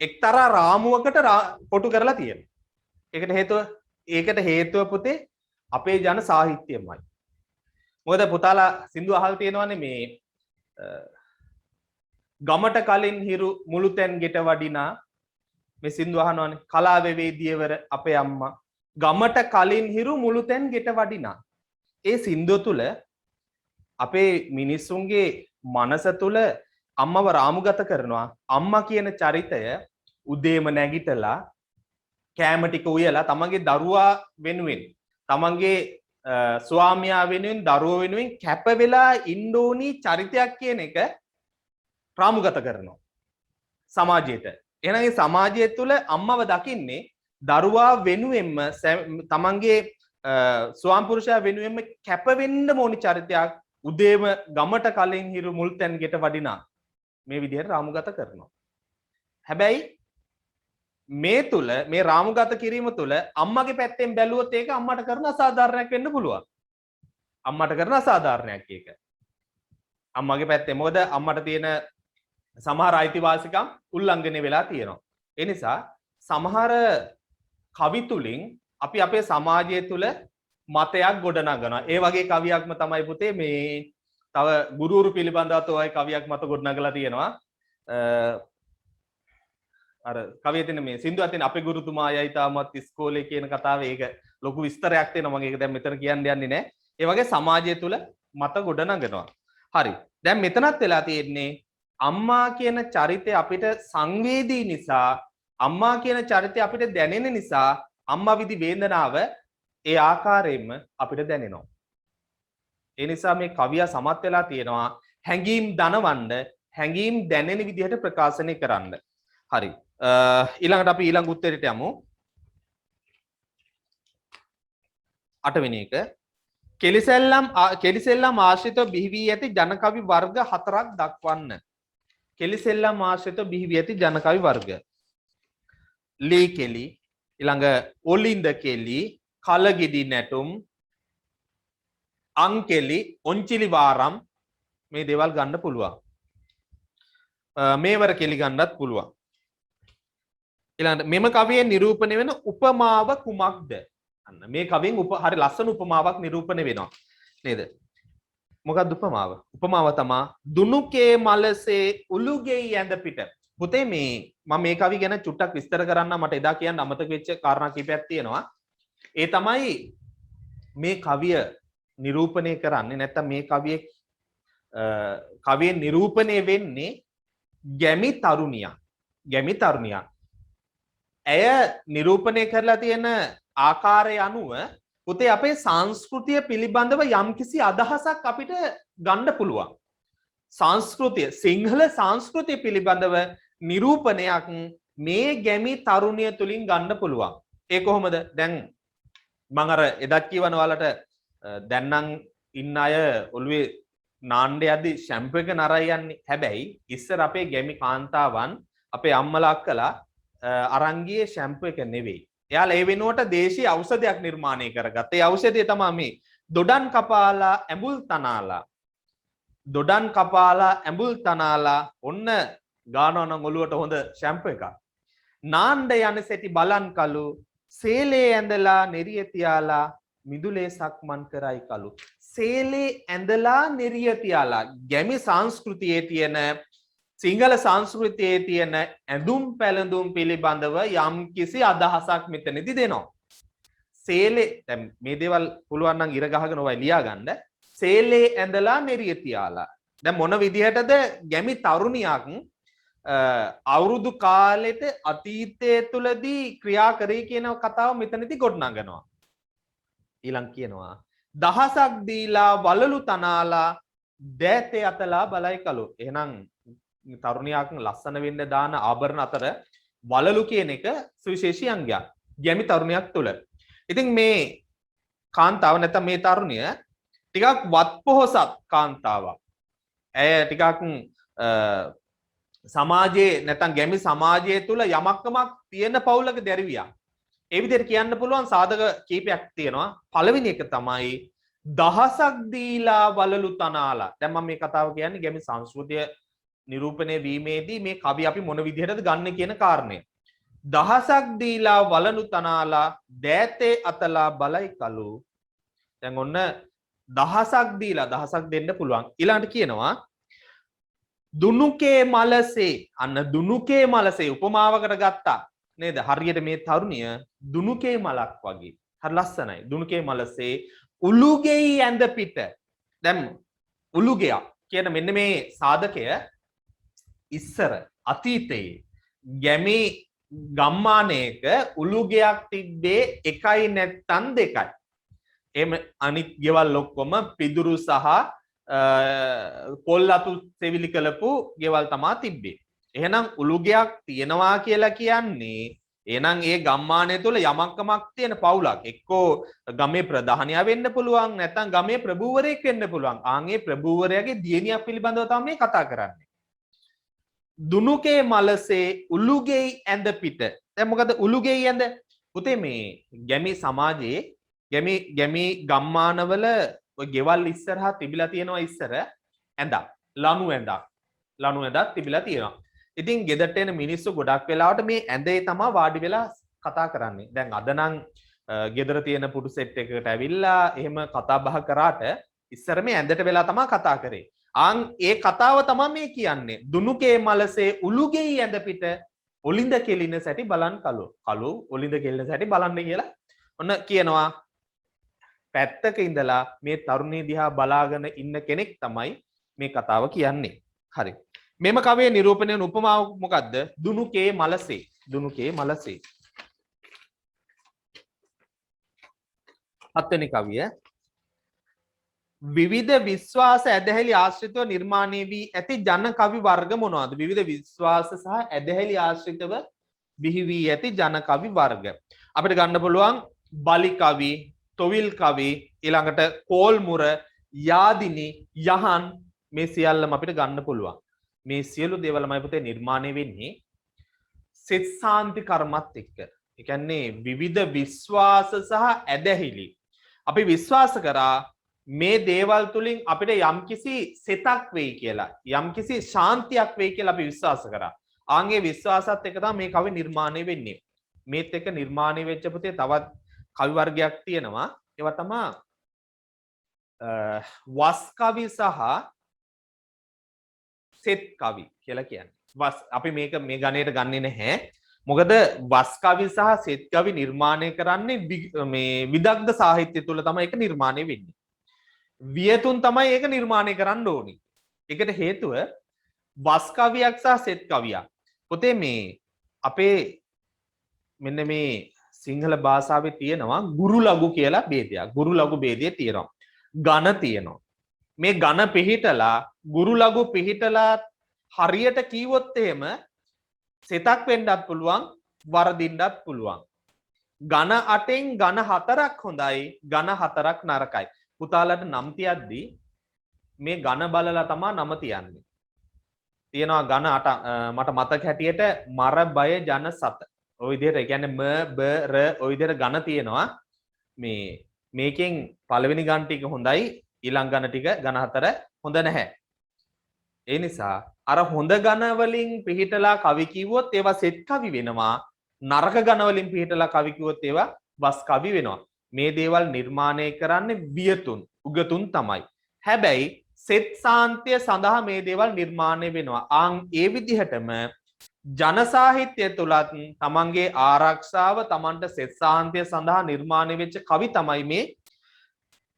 එක්තරා රාමුවකට කොටු කරලා තියෙනවා. ඒකට හේතුව පුතේ අපේ ජන සාහිත්‍යයමයි. මොකද පුතාලා සින්දු අහලා තියෙනවානේ මේ ගමට කලින් හිරු මුළුතැන් ගෙට වඩිනා මේ සින්දු අහනවානේ කලාවේ වේදියවර අපේ අම්මා ගමට කලින් හිරු මුළුතැන් ගෙට වඩිනා. ඒ සින්දුව තුල අපේ මිනිස්සුන්ගේ මනස තුල අම්මව රාමුගත කරනවා. අම්මා කියන චරිතය උදේම නැගිටලා කෑම ටික උයලා තමන්ගේ දරුවා වෙනුවෙන් තමන්ගේ ස්වාමියා වෙනුවෙන් දරුවෝ වෙනුවෙන් කැප වෙලා ඉන්න ඕනි චරිතයක් කියන එක රාමුගත කරනවා සමාජයට. එහෙනම් මේ සමාජය තුළ අම්මව දකින්නේ දරුවා වෙනුවෙන්ම තමන්ගේ ස්වාම පුරුෂයා වෙනුවෙන්ම කැප වෙන්න ඕනි චරිතයක් උදේම ගමට කලින් හිරු මුල් තැන් ගෙට වඩිනා මේ විදිහට රාමුගත කරනවා. හැබැයි මේ තුල මේ රාමුගත කිරීම තුල අම්මගේ පැත්තෙන් බැලුවොත් ඒක අම්මට කරන අසාධාරණයක් වෙන්න පුළුවන්. අම්මට කරන අසාධාරණයක් ඒක. අම්මගේ පැත්තේ මොකද අම්මට තියෙන සමහර අයිතිවාසිකම් උල්ලංඝනය වෙලා තියෙනවා. ඒ නිසා සමහර කවි තුලින් අපි අපේ සමාජය තුල මතයක් ගොඩනගනවා. ඒ වගේ කවියක්ම තමයි පුතේ මේ තව ගුරුවරු පිළිබඳව ඔය කවියක් මත ගොඩනගලා තියෙනවා. අර කවියේ තියෙන මේ සින්දුවක් තියෙන අපේ ගුරුතුමා යයි තාමත් ඉස්කෝලේ කියන කතාවේ ඒක ලොකු විස්තරයක් තියෙනවා. මම ඒක දැන් මෙතන කියන්න යන්නේ නැහැ. ඒ වගේ සමාජය තුල මත ගොඩනගනවා. හරි. දැන් මෙතනත් වෙලා තියෙන්නේ අම්මා කියන චරිතය අපිට සංවේදී නිසා අම්මා කියන චරිතය අපිට දැනෙන නිසා අම්මා විදි වේදනාව ඒ ආකාරයෙන්ම අපිට දැනෙනවා. ඒ නිසා මේ කවියා සමත් වෙලා තියෙනවා හැඟීම් දනවන්න හැඟීම් දැනෙන විදිහට ප්‍රකාශනය කරන්න. හරි. ඊළඟට අපි ඊළඟ උත්තරයට යමු. අටවෙනි එක කෙලිසෙල්ලම් ආශ්‍රිතව බිහි වී ඇති ජනකවි වර්ග හතරක් දක්වන්න. කෙලිසෙල්ලම් ආශ්‍රිතව බිහි වී ඇති ජනකවි වර්ග. ලී කෙලි, ඊළඟ ඔලින්ද කෙලි, කලගෙඩි නැටුම්, අංකෙලි, ඔන්චිලි වාරම් මේ දේවල් ගන්න පුළුවන්. මේවර කෙලි ගන්නත් පුළුවන්. ඊළඟට මෙම කවියෙන් නිරූපණය වෙන උපමාව කුමක්ද? අන්න මේ කවියෙන් හරි ලස්සන උපමාවක් නිරූපණය වෙනවා. නේද? මොකක්ද උපමාව? උපමාව තමයි දුනුකේ මලසේ උලුගෙයි ඇඳ පිට. පුතේ මේ මම මේ කවිය ගැන චුට්ටක් විස්තර කරන්න මට එදා කියන්න අමතක වෙච්ච කාරණා කිහිපයක් තියෙනවා. ඒ තමයි මේ කවිය නිරූපණය කරන්නේ නැත්නම් මේ කවියෙන් නිරූපණය වෙන්නේ ගැමි තරුණියක්. ගැමි තරුණියක්. ඇය නිරූපණය කරලා තියෙන ආකාරය අනුව පුතේ අපේ සංස්කෘතිය පිළිබඳව යම්කිසි අදහසක් අපිට ගන්න පුළුවන්. සංස්කෘතිය සිංහල සංස්කෘතිය පිළිබඳව නිරූපණයක් මේ ගැමි තරුණිය තුලින් ගන්න පුළුවන්. ඒ කොහොමද? දැන් මම අර එදත් කියවන ඔයාලට දැන් නම් ඉන්න අය ඔළුවේ නාණ්ඩ යද්දි ෂැම්පු එක නරයි යන්නේ. හැබැයි ඉස්සර අපේ ගැමි කාන්තාවන් අපේ අම්මලා අක්කලා අරන් ගියේ ෂැම්පු එක නෙවෙයි. එයාලා ඒ වෙනුවට දේශීය ඖෂධයක් නිර්මාණය කරගත්තා. ඒ ඖෂධය තමයි මේ දොඩන් කපාලා ඇඹුල් තනාලා. දොඩන් කපාලා ඇඹුල් තනාලා ඔන්න ගානවා නම් ඔළුවට හොඳ ෂැම්පු එකක්. නාණ්ඩ යන සෙටි බලන් කලු සේලේ ඇඳලා නෙරිය තියාලා මිදුලේ සක්මන් කරයි කලු. සේලේ ඇඳලා නෙරිය තියාලා ගැමි සංස්කෘතියේ තියෙන සිංහල සංස්කෘතියේ තියෙන ඇඳුම් පැළඳුම් පිළිබඳව යම්කිසි අදහසක් මෙතනදී දෙනවා. සේලේ දැන් මේ දේවල් පුළුවන් නම් ඉර ගහගෙන ඔයයි ලියා ගන්න. සේලේ ඇඳලා නෙරිය තියාලා. දැන් මොන විදිහටද ගැමි තරුණියක් අවුරුදු කාලෙට අතීතයේ තුලදී ක්‍රියා කරේ කියන කතාව මෙතනදී ගොඩනගනවා. ඊළඟ කියනවා දහසක් දීලා වලලු තනාලා දෑතේ අතලා බලයි කලු. එහෙනම් තරුණියක් ලස්සන වෙන්න දාන ආභරණ අතර වලලු කියන එක සුවිශේෂී අංගයක් ගැමි තරුණියක් තුල. ඉතින් මේ කාන්තාව නැත්නම් මේ තරුණිය ටිකක් වත්පොහොසත් කාන්තාවක්. ඇය ටිකක් සමාජයේ නැත්නම් ගැමි සමාජය තුල යමක්කමක් තියෙන පවුලක දැරිවියක්. ඒ විදිහට කියන්න පුළුවන් සාධක කීපයක් තියෙනවා. පළවෙනි එක තමයි දහසක් දීලා වලලු තනාලා. දැන් මම මේ කතාව කියන්නේ ගැමි සංස්කෘතිය නිරූපණය වීමේදී මේ කවි අපි මොන විදිහටද ගන්න කියන කාරණය. දහසක් දීලා වලලු තනාලා දෑතේ අතලා බලයි කලු. දැන් ඔන්න දහසක් දීලා දහසක් දෙන්න පුළුවන්. ඊළඟට කියනවා දුනුකේ මලසේ. අන්න දුනුකේ මලසේ උපමාවකට ගත්තා නේද? හරියට මේ තරුණිය දුනුකේ මලක් වගේ. හරි ලස්සනයි. දුනුකේ මලසේ උලුගෙයි ඇඳ පිට. දැන් උලුගෙයක් කියන මෙන්න මේ සාධකය ඉස්සර අතීතයේ ගැමි ගම්මානයක උලුගෙයක් තිබ්බේ එකයි නැත්තම් දෙකයි. එහෙම අනිත් ගෙවල් ඔක්කොම පිදුරු සහ පොල් අතු සෙවිලි කළපු ගෙවල් තමා තිබ්බේ. එහෙනම් උලුගෙයක් තියනවා කියලා කියන්නේ එහෙනම් ඒ ගම්මානය තුළ යමක්කමක් තියෙන පවුලක්. එක්කෝ ගමේ ප්‍රධානියා වෙන්න පුළුවන් නැත්නම් ගමේ ප්‍රභූවරයෙක් වෙන්න පුළුවන්. ආන්ගේ ප්‍රභූවරයාගේ දියණියක් පිළිබඳව තමයි මේ කතා කරන්නේ. දුනුකේ මලසේ උලුගෙයි ඇඳ පිට. දැන් මොකද උලුගෙයි ඇඳ? පුතේ මේ ගැමි සමාජයේ ගැමි ගම්මානවල ඔය ගෙවල් ඉස්සරහා තිබිලා තියෙනවා ඉස්සර ඇඳක්. ලණු ඇඳක් තිබිලා තියෙනවා. ඉතින් ගෙදරට එන මිනිස්සු ගොඩක් වෙලාවට මේ ඇඳේ තමයි වාඩි වෙලා කතා කරන්නේ. දැන් අද නම් ගෙදර තියෙන පුටු සෙට් එකකට ඇවිල්ලා එහෙම කතා බහ කරාට ඉස්සර මේ ඇඳට වෙලා තමයි කතා කරේ. ඒ කතාව තමයි මේ කියන්නේ. දුනුකේ මලසේ උලුගෙයි ඇඳ පිට ඔලින්ද කෙලින සැටි බලන් කලු. කලු ඔලින්ද කෙලින සැටි බලන්න කියලා ඔන්න කියනවා. පැත්තක ඉඳලා මේ තරුණිය දිහා බලාගෙන ඉන්න කෙනෙක් තමයි මේ කතාව කියන්නේ. හරි. මෙම කවියේ නිරූපණය වන උපමාව මොකද්ද? දුනුකේ මලසේ. දුනුකේ මලසේ. හත්වෙනි කවිය විවිධ විශ්වාස ඇදහිලි ආශ්‍රිතව නිර්මාණය වී ඇති ජන කවි වර්ග මොනවාද? විවිධ විශ්වාස සහ ඇදහිලි ආශ්‍රිතව බිහි වී ඇති ජන කවි වර්ග. අපිට ගන්න පුළුවන් බලි කවි, තොවිල් කවි ඊළඟට කෝල් මුර යාදිනි යහන් මේ සියල්ලම අපිට ගන්න පුළුවන්. මේ සියලු දේවල්මයි පුතේ නිර්මාණය වෙන්නේ සිත සාන්ති කර්මත් එක්ක. ඒ කියන්නේ විවිධ විශ්වාස සහ ඇදහිලි. අපි විශ්වාස කරා මේ දේවල් තුලින් අපිට යම්කිසි සිතක් වෙයි කියලා, යම්කිසි ශාන්තියක් වෙයි කියලා අපි විශ්වාස කරා. ආන්ගේ විශ්වාසත් එක්ක තමයි මේ කවි නිර්මාණය වෙන්නේ. මේත් එක්ක නිර්මාණය වෙච්ච පුතේ තවත් කවි වර්ගයක් තියෙනවා. ඒවා තමයි වස් කවි සහ සෙත් කවි කියලා කියන්නේ. වස් අපි මේක මේ ගණයට ගන්නෙ නැහැ. මොකද වස් කවි සහ සෙත් කවි නිර්මාණය කරන්නේ මේ විදග්ධ සාහිත්‍ය තුල තමයි ඒක නිර්මාණය වෙන්නේ. වියතුන් තමයි ඒක නිර්මාණය කරන්න ඕනි. ඒකට හේතුව වස් කවියක් සහ සෙත් කවියක්. පුතේ මේ අපේ මෙන්න මේ සිංහල භාෂාවේ තියෙනවා ගුරු ලඝු කියලා ભેදයක්. ගුරු ලඝු ભેදය තියෙනවා. ඝන තියෙනවා. මේ ඝන පිහිටලා ගුරු ලඝු පිහිටලා හරියට කීවොත් එහෙම සෙතක් වෙන්නත් පුළුවන් වරදින්නත් පුළුවන්. ඝන 8න් ඝන 4ක් හොඳයි ඝන 4ක් නරකයි. පුතාලට නම් තියද්දී මේ ඝන බලලා තමයි නම තියන්නේ. තියෙනවා ඝන 8 මට මතක හැටියට මර බය ජන සත. ඔය විදිහට ඒ කියන්නේ ම බ ර ඔය විදිහට ඝන තියෙනවා. මේකෙන් පළවෙනි ඝන ටික හොඳයි ඊළඟ ඝන ටික ඝන 4 හොඳ නැහැ. ඒ නිසා අර හොඳ ඝන වලින් පිහිටලා කවි කිව්වොත් ඒවා සෙත් කවි වෙනවා. නරක ඝන වලින් පිහිටලා කවි කිව්වොත් ඒවා වස් කවි වෙනවා. මේ දේවල් නිර්මාණය කරන්නේ වියතුන් උගතුන් තමයි. හැබැයි සෙත් සාන්තිය සඳහා මේ දේවල් නිර්මාණය වෙනවා. ඒ විදිහටම ජන සාහිත්‍ය තුලත් තමන්ගේ ආරක්ෂාව තමන්ට සෙත් සාන්තිය සඳහා නිර්මාණය වෙච්ච කවි තමයි මේ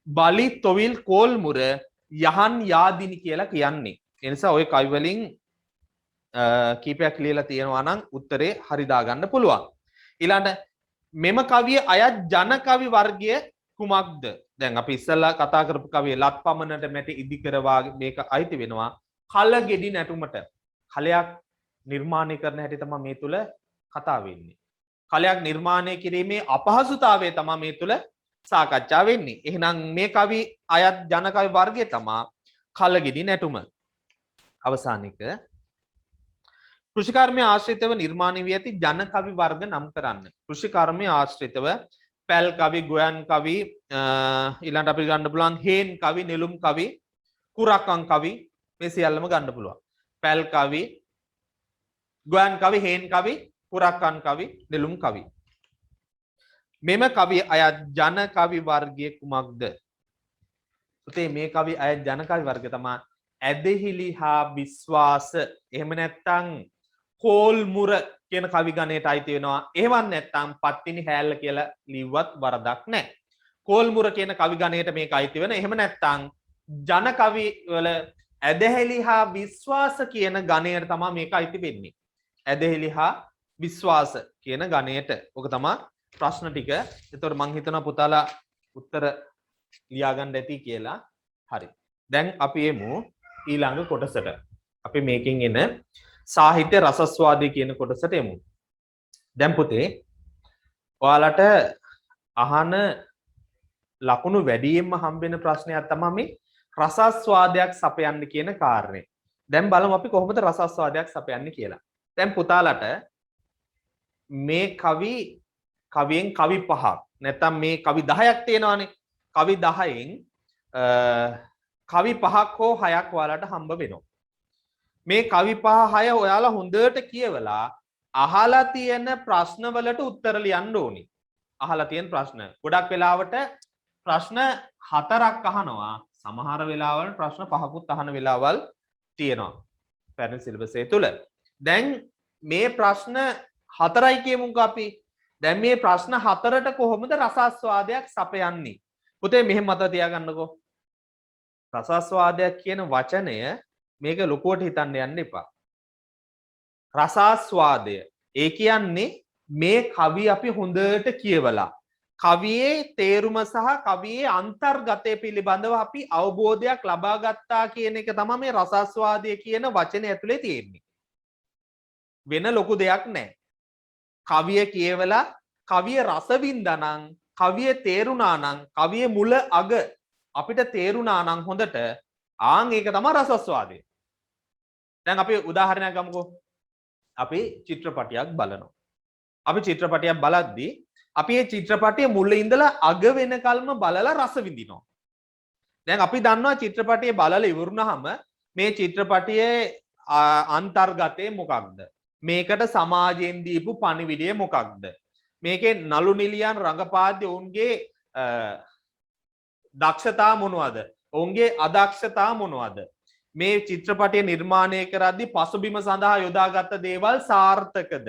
බලි තොවිල් කෝල් මුර යහන් යාදිනි කියලා කියන්නේ. ඒ නිසා ওই කවි වලින් කීපයක් ලියලා තියෙනවා නම් උත්තරේ හරි දාගන්න පුළුවන්. ඊළඟට මෙම කවිය අයත් ජන කවි වර්ගය කුමක්ද? දැන් අපි ඉස්සෙල්ලා කතා කරපු කවිය ලත් පමණට මැටි ඉදිකරවා මේක අයිති වෙනවා කල ගෙඩි නැටුමට. කලයක් නිර්මාණය කරන හැටි තමයි මේ තුල කතා වෙන්නේ. කලයක් නිර්මාණය කිරීමේ අපහසුතාවය තමයි මේ තුල සාකච්ඡා වෙන්නේ. එහෙනම් මේ කවි අයත් ජන කවි වර්ගය තමයි කල ගෙඩි නැටුම. අවසානික කෘෂිකර්මය ආශ්‍රිතව නිර්මාණය වී ඇති ජන කවි වර්ග නම් කරන්න. කෘෂිකර්මය ආශ්‍රිතව පැල් කවි, ගොයන් කවි, ඊළඟට අපි ගන්න පුළුවන් හේන් කවි, නෙළුම් කවි, කුරක්කන් කවි මේ සියල්ලම ගන්න පුළුවන්. පැල් කවි, ගොයන් කවි, හේන් කවි, කුරක්කන් කවි, නෙළුම් කවි. මෙම කවි අයත් ජන කවි වර්ගයේ කුමක්ද? පුතේ මේ කවි අයත් ජන කවි වර්ගය තමයි ඇදහිලි හා විශ්වාස. එහෙම නැත්නම් කෝල් මුර කියන කවි ගණයට අයිති වෙනවා. එහෙම නැත්නම් පත්තිනි හැල්ල කියලා ලිව්වත් වරදක් නැහැ. කෝල් මුර කියන කවි ගණයට මේක අයිති වෙන. එහෙම නැත්නම් ජන කවි වල ඇදහිලි හා විශ්වාස කියන ගණයට තමයි මේක අයිති වෙන්නේ. ඇදහිලි හා විශ්වාස කියන ගණයට. ඔක තමයි ප්‍රශ්න ටික. ඒතකොට මම හිතනවා පුතාලා උත්තර ලියාගන්න ඇති කියලා. හරි. දැන් අපි එමු ඊළඟ කොටසට. අපි මේකෙන් එන සාහිත්‍ය රසස්වාදී කියන කොටසට එමු. දැන් පුතේ ඔයාලට අහන ලකුණු වැඩියෙන්ම හම්බෙන ප්‍රශ්නයක් තමයි මේ රසස්වාදයක් සපයන්න කියන කාරණේ. දැන් බලමු අපි කොහොමද රසස්වාදයක් සපයන්නේ කියලා. දැන් පුතාලට මේ කවියෙන් කවි 5ක් නැත්නම් මේ කවි 10ක් තියෙනවානේ. කවි 10න් කවි 5ක් හෝ 6ක් ඔයාලට හම්බ වෙනවා. මේ කවි 5 6 ඔයාලා හොඳට කියවලා අහලා තියෙන ප්‍රශ්න වලට උත්තර ලියන්න ඕනි. අහලා තියෙන ප්‍රශ්න. ගොඩක් වෙලාවට ප්‍රශ්න 4ක් අහනවා. සමහර වෙලාවල් ප්‍රශ්න 5කුත් අහන වෙලාවල් තියෙනවා. පැරණි සිලබස් එක තුල. දැන් මේ ප්‍රශ්න 4යි කියමුකෝ අපි. දැන් මේ ප්‍රශ්න 4ට කොහොමද රසාස්වාදයක් සපයන්නේ? පුතේ මෙහෙම මතක තියාගන්නකෝ. රසාස්වාදයක් කියන වචනය මේක ලොකුවට හිතන්න යන්න එපා. රසාස්වාදය ඒ කියන්නේ මේ කවි අපි හොඳට කියවලා කවියේ තේරුම සහ කවියේ අන්තර්ගතය පිළිබඳව අපි අවබෝධයක් ලබා ගත්තා කියන එක තමයි මේ රසාස්වාදය කියන වචනේ ඇතුලේ තියෙන්නේ. වෙන ලොකු දෙයක් නැහැ. කවිය කියවලා කවිය රස වින්දානම් කවිය තේරුණා නම් කවියේ මුල අග අපිට තේරුණා නම් හොඳට ආන් ඒක තමයි රසස්වාදය. දැන් අපි උදාහරණයක් ගමුකෝ. අපි චිත්‍රපටයක් බලනවා. අපි චිත්‍රපටයක් බලද්දී අපි මේ චිත්‍රපටයේ මුල ඉඳලා අග වෙනකල්ම බලලා රස විඳිනවා. දැන් අපි දන්නවා චිත්‍රපටයේ බලලා ඉවරුනහම මේ චිත්‍රපටයේ අන්තර්ගතය මොකක්ද? මේකට සමාජයෙන් දීපු පණිවිඩය මොකක්ද? මේකේ නළු නිලියන් රංගපාද්‍ය ඔවුන්ගේ දක්ෂතා මොනවද? ඔවුන්ගේ අදක්ෂතා මොනවද? මේ චිත්‍රපටය නිර්මාණය කරද්දී පසුබිම සඳහා යොදාගත් දේවල් සාර්ථකද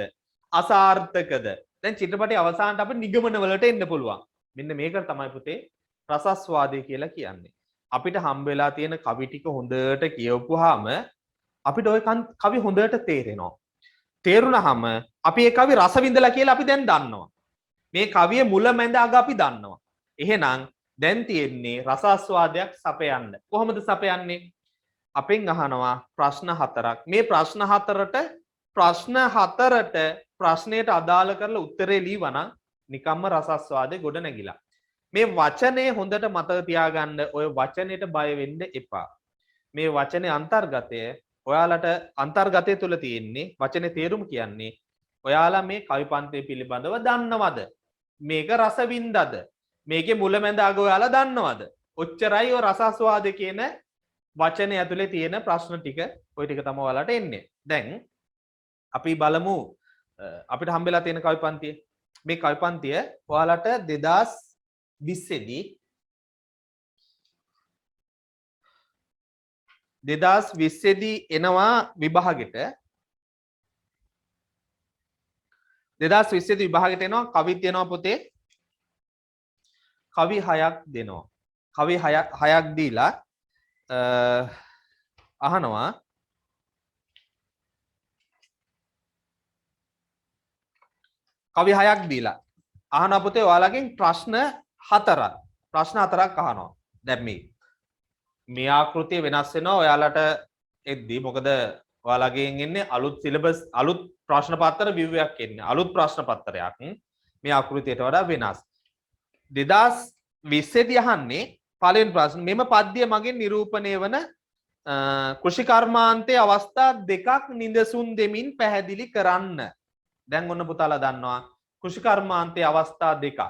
අසාර්ථකද? දැන් චිත්‍රපටයේ අවසානට අපිට නිගමන වලට එන්න පුළුවන්. මෙන්න මේකට තමයි පුතේ රසස්වාදය කියලා කියන්නේ. අපිට හම්බ වෙලා තියෙන කවි ටික හොඳට කියවපුවාම අපිට ওই කවි හොඳට තේරෙනවා. තේරුණාම අපි ඒ කවි රස විඳලා කියලා අපි දැන් දන්නවා. මේ කවියේ මුල මැද අග අපි දන්නවා. එහෙනම් දැන් තියෙන්නේ රසාස්වාදයක් සපයන්න. කොහොමද සපයන්නේ? අපෙන් අහනවා ප්‍රශ්න හතරක්. මේ ප්‍රශ්න හතරට ප්‍රශ්නයට අදාළ කරලා උත්තරේ ලියවනම් නිකම්ම රසාස්වාදේ ගොඩ නැගිලා. මේ වචනේ හොඳට මතක තියාගන්න. ඔය වචනෙට බය වෙන්න එපා. මේ වචනේ අන්තර්ගතය ඔයාලට අන්තර්ගතය තුල තියෙන්නේ වචනේ තේරුම කියන්නේ ඔයාලා මේ කවි පන්තිය පිළිබඳව දන්නවද? මේක රස වින්දද? මේකේ මුලැමැද අග ඔයාලා දන්නවද? ඔච්චරයි ඔය රසාස්වාදේ කියන වචනේ ඇතුලේ තියෙන ප්‍රශ්න ටික. ওই ටික තමයි ඔයාලට එන්නේ. දැන් අපි බලමු අපිට හම්බෙලා තියෙන කවි පන්තිය. මේ කවි පන්තිය ඔයාලට 2020 දී එනවා විභාගෙට. 2020 දී විභාගෙට එනවා කවිත් එනවා පුතේ. කවි 6ක් දෙනවා. කවි 6ක් දීලා අහනවා කවි 6ක් දීලා අහනවා පුතේ ඔයාලගෙන් ප්‍රශ්න 4ක් අහනවා. දැන් මේ ආකෘතිය වෙනස් වෙනවා ඔයාලට එද්දී. මොකද ඔයාලගෙන් එන්නේ අලුත් සිලබස් අලුත් ප්‍රශ්න පත්‍ර ව්‍යුහයක් එන්නේ. අලුත් ප්‍රශ්න පත්‍රයක් මේ ආකෘතියට වඩා වෙනස්. 2020 දී අහන්නේ පළවෙනි ප්‍රශ්න. මෙම පද්‍ය මගින් නිරූපණය වන කෘෂිකර්මාන්තයේ අවස්ථා දෙකක් නිදසුන් දෙමින් පැහැදිලි කරන්න. දැන් ඔන්න පුතාලා දන්නවා කෘෂිකර්මාන්තයේ අවස්ථා දෙකක්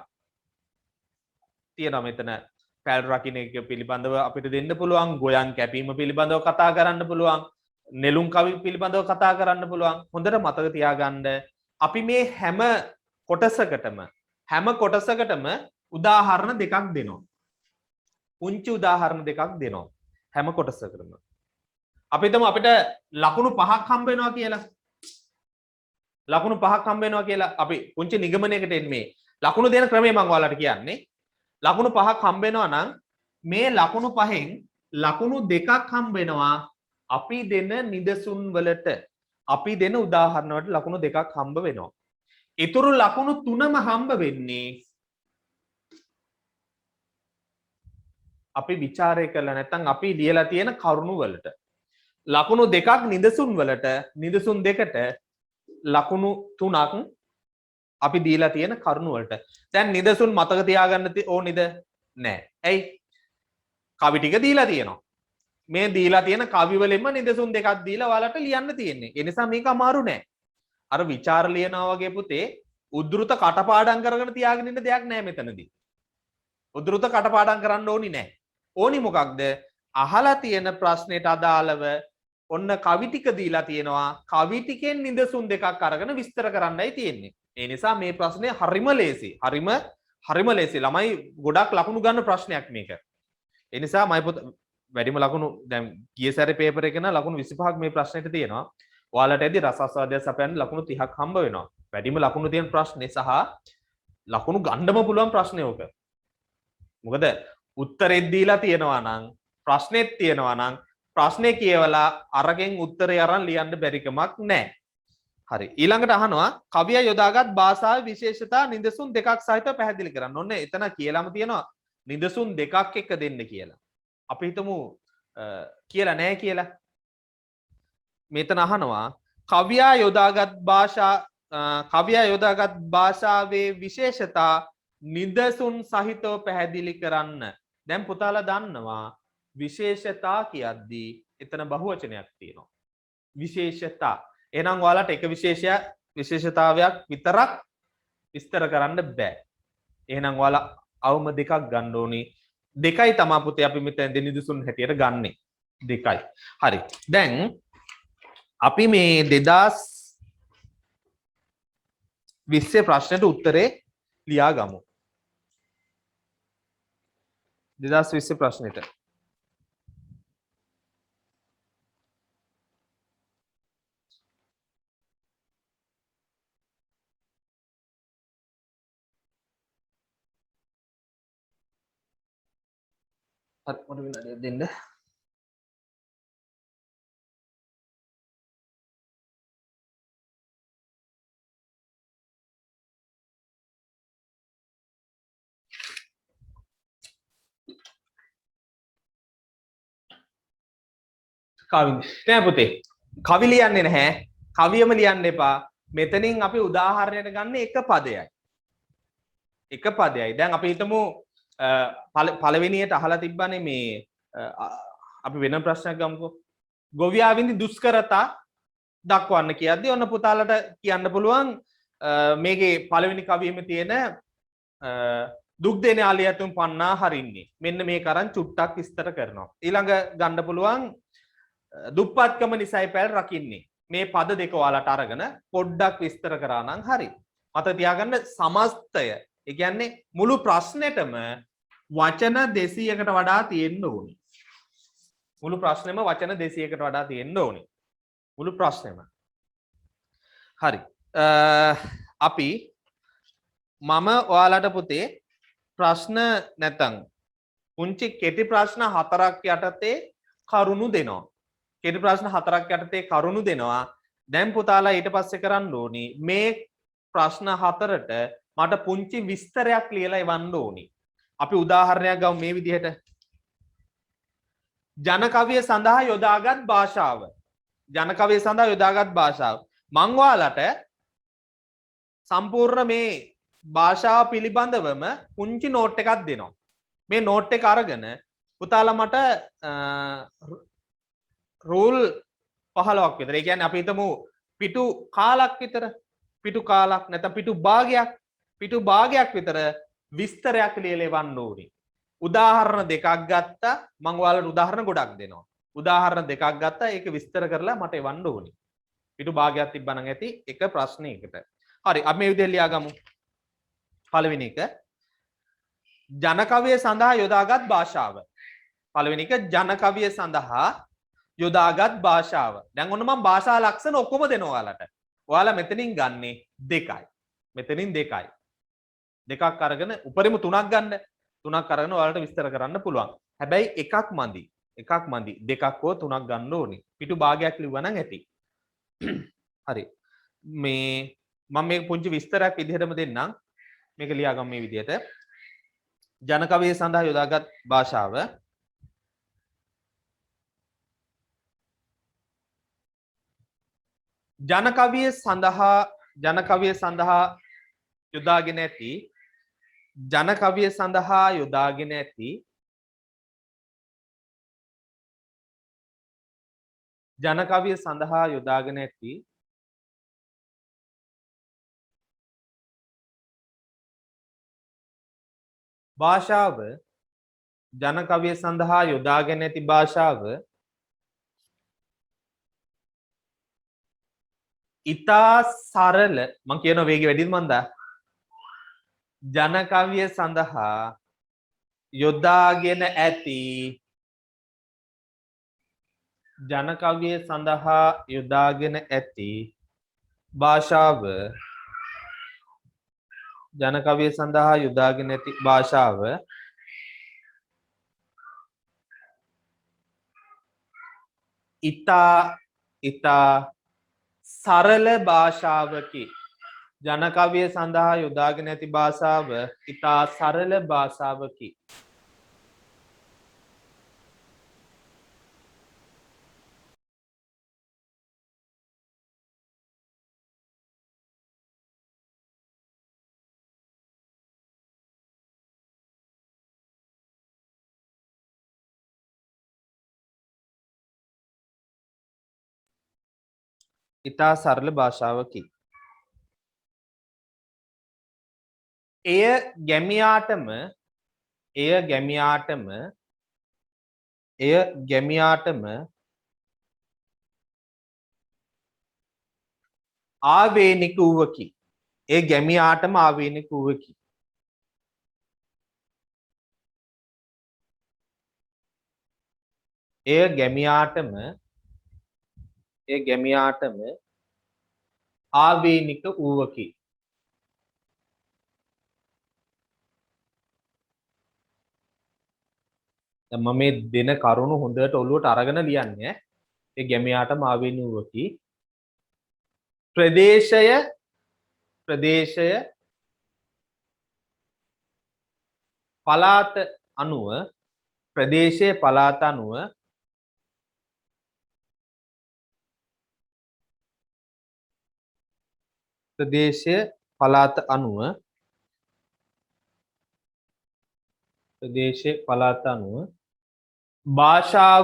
තියෙනවා මෙතන. පැල් රකින්න එක පිළිබඳව අපිට දෙන්න පුළුවන්. ගොයන් කැපීම පිළිබඳව කතා කරන්න පුළුවන්. නෙළුම් කවි පිළිබඳව කතා කරන්න පුළුවන්. හොඳට මතක තියාගන්න අපි මේ හැම කොටසකටම උදාහරණ දෙකක් දෙනවා. පුංචි උදාහරණ දෙකක් දෙනවා හැම කොටසකටම. අපි හිතමු අපිට ලකුණු 5ක් හම්බ වෙනවා කියලා. ලකුණු 5ක් හම්බ වෙනවා කියලා අපි පුංචි නිගමනයකට එන්නේ. ලකුණු දෙන ක්‍රමය මම ඔයාලට කියන්නේ. ලකුණු 5ක් හම්බ වෙනවා නම් මේ ලකුණු 5න් ලකුණු 2ක් හම්බ වෙනවා අපි දෙන නිදසුන් වලට. අපි දෙන උදාහරණ වලට ලකුණු 2ක් හම්බ වෙනවා. ඊතුරු ලකුණු 3ම හම්බ වෙන්නේ අපි ਵਿਚාරය කරලා නැත්නම් අපි ලියලා තියෙන කරුණු වලට. ලකුණු 2ක් නිදසුන් වලට, නිදසුන් 2ට ලකුණු 3ක් අපි දීලා තියෙන කරුණු වලට. දැන් නිදසුන් මතක තියාගන්න ඕනිද? නෑ. ඇයි? කවි ටික දීලා තියෙනවා. මේ දීලා තියෙන කවි වලින්ම නිදසුන් දෙකක් දීලා ඔයාලට ලියන්න තියෙන්නේ. ඒ නිසා මේක අමාරු නෑ. අර ਵਿਚාර ලියනවා වගේ පුතේ උද්දෘත කටපාඩම් කරගෙන තියාගෙන ඉන්න දෙයක් නෑ මෙතනදී. උද්දෘත කටපාඩම් කරන්න ඕනි නෑ. ඕනි මොකක්ද? අහලා තියෙන ප්‍රශ්නෙට අදාළව ඔන්න කවි ටික දීලා තියෙනවා. කවි ටිකෙන් නිදසුන් දෙකක් අරගෙන විස්තර කරන්නයි තියෙන්නේ. ඒ නිසා මේ ප්‍රශ්නේ හරිම ලේසි. හරිම ලේසි. ළමයි ගොඩක් ලකුණු ගන්න ප්‍රශ්නයක් මේක. ඒ නිසා මයි පොත වැඩිම ලකුණු දැන් ගිය සැරේ පේපර් එකේ න ලකුණු 25ක් මේ ප්‍රශ්නෙට තියෙනවා. ඔයාලට ඇදී රසාස්වාදය සපයන්න ලකුණු 30ක් හම්බ වෙනවා. වැඩිම ලකුණු තියෙන ප්‍රශ්නේ සහ ලකුණු ගන්නම පුළුවන් ප්‍රශ්නේ ඕක. මොකද උත්තරෙත් දීලා තියෙනවා නම් ප්‍රශ්නෙත් තියෙනවා නම් ප්‍රශ්නේ කියවලා අරගෙන් උත්තරය අරන් ලියන්න බැරි කමක් නැහැ. හරි. ඊළඟට අහනවා කවිය යොදාගත් භාෂාවේ විශේෂතා නිදසුන් දෙකක් සහිතව පැහැදිලි කරන්න. ඔන්න එතන කියලාම තියෙනවා නිදසුන් දෙකක් එක දෙන්න කියලා. අපි හිතමු කියලා නැහැ කියලා. මෙතන අහනවා කවියා යොදාගත් භාෂාවේ විශේෂතා නිදසුන් සහිතව පැහැදිලි කරන්න. දැන් පුතාලා දන්නවා විශේෂතා කියද්දී එතන බහුවචනයක් තියෙනවා. විශේෂතා. එහෙනම් ඔයාලට එක විශේෂතාවයක් විතරක් විස්තර කරන්න බෑ. එහෙනම් ඔයාලා අවම දෙකක් ගන්න ඕනි. දෙකයි තමයි පුතේ අපි මෙතන නිදසුන් හැටියට ගන්නෙ. දෙකයි. හරි. දැන් අපි මේ 2020 ප්‍රශ්නෙට උත්තරේ ලියා ගමු. 2020 ප්‍රශ්නෙට. හරි මට විනාඩියක් දෙන්න. කවි නෑ පුතේ. කවි ලියන්නේ නැහැ. කවියම ලියන්න එපා. මෙතනින් අපි උදාහරණයට ගන්න එක පදයයි. එක පදයයි. දැන් අපි හිතමු පළවෙනියට අහලා තිබ්බනේ මේ අපි වෙන ප්‍රශ්නයක් ගමුකෝ. ගොවියා විඳි දුෂ්කරතා දක්වන්න කියද්දී ඔන්න පුතාලට කියන්න පුළුවන් මේකේ පළවෙනි කවියෙම තියෙන දුක් දෙන ආලියතුන් පන්නා හරින්නේ. මෙන්න මේ කරන් චුට්ටක් විස්තර කරනවා. ඊළඟ ගන්න පුළුවන් දුප්පත්කම නිසායි පැල් රකින්නේ. මේ පද දෙක ඔයාලට අරගෙන පොඩ්ඩක් විස්තර කරා නම් හරි. මතක තියාගන්න සමස්තය. ඒ කියන්නේ මුළු ප්‍රශ්නෙටම වචන 200කට වඩා තියෙන්න ඕනේ. මුළු ප්‍රශ්නෙම වචන 200කට වඩා තියෙන්න ඕනේ. මුළු ප්‍රශ්නෙම. හරි. අපි මම ඔයාලට පුතේ ප්‍රශ්න නැතනම් පුංචි කෙටි ප්‍රශ්න 4ක් යටතේ කරුණු දෙනවා. කෙටි ප්‍රශ්න 4ක් යටතේ කරුණු දෙනවා. දැන් පුතාලා ඊට පස්සේ කරන්න ඕනි මේ ප්‍රශ්න 4ට මට පුංචි විස්තරයක් ලියලා එවන්න ඕනි. අපි උදාහරණයක් ගමු මේ විදිහට. ජන කවිය සඳහා යොදාගත් භාෂාව. ජන කවිය සඳහා යොදාගත් භාෂාව. මං ඔයාලට සම්පූර්ණ මේ භාෂාව පිළිබඳවම පුංචි නෝට් එකක් දෙනවා. මේ නෝට් එක අරගෙන පුතාලා මට රූල් 15ක් විතර. ඒ කියන්නේ අපි හිතමු පිටු කාලක් විතර, පිටු කාලක් නැත්නම් පිටු භාගයක් විතර විස්තරයක් ලියලා එවන්න ඕනේ. උදාහරණ දෙකක් ගත්තා. මම ඔයාලට උදාහරණ ගොඩක් දෙනවා. උදාහරණ දෙකක් ගත්තා. ඒක විස්තර කරලා මට එවන්න ඕනේ. පිටු භාගයක් තිබ්බනම් ඇති එක ප්‍රශ්නයකට. හරි. අපි මේ විදිහට ලියාගමු. පළවෙනි එක ජන කවිය සඳහා යොදාගත් භාෂාව. පළවෙනි එක ජන කවිය සඳහා යොදාගත් භාෂාව. දැන් ඔන්න මම භාෂා ලක්ෂණ ඔක්කොම දෙනවා ඔයාලට. ඔයාලා මෙතනින් ගන්නේ දෙකයි. මෙතනින් දෙකයි. දෙකක් අරගෙන උපරිම තුනක් ගන්න. තුනක් අරගෙන ඔයාලට විස්තර කරන්න පුළුවන්. හැබැයි එකක් මදි. එකක් මදි. දෙකක් හෝ තුනක් ගන්න ඕනි. පිටු භාගයක් ලිව්වා නම් ඇති. හරි. මේ මම මේක පුංචි විස්තරයක් විදිහටම දෙන්නම්. මේක ලියාගමු මේ විදිහට. ජන කවිය සඳහා යොදාගත් භාෂාව ජන කවිය සඳහා යොදාගෙන ඇති ජන කවිය සඳහා යොදාගෙන ඇති ජන කවිය සඳහා යොදාගෙන ඇති භාෂාව ජන කවිය සඳහා යොදාගෙන ඇති භාෂාව ඉතා සරල මං කියන වේගය වැඩිද මන්ද ජන කවිය සඳහා යොදාගෙන ඇති ජන කවිය සඳහා යොදාගෙන ඇති භාෂාව ජන කවිය සඳහා යොදාගෙන ඇති භාෂාව ඉතා සරල භාෂාවකි. ජන කවිය සඳහා යොදාගෙන ඇති භාෂාව ඉතා සරල භාෂාවකි. ඉතා සරල භාෂාවකි. එය ගැමියාටම එය ගැමියාටම එය ගැමියාටම ආවේනික වූවකි. ඒ ගැමියාටම ආවේනික වූවකි. එය ගැමියාටම ආවේනික වූවකි. මම මේ දෙන කරුණු හොඳට ඔළුවට අරගෙන ලියන්නේ. ඒ ගැමියාටම ආවේනික වූවකි. ප්‍රදේශය පළාත අනුව ප්‍රදේශයේ පළාත අනුව ප්‍රදේශය පළාත අනුව භාෂාව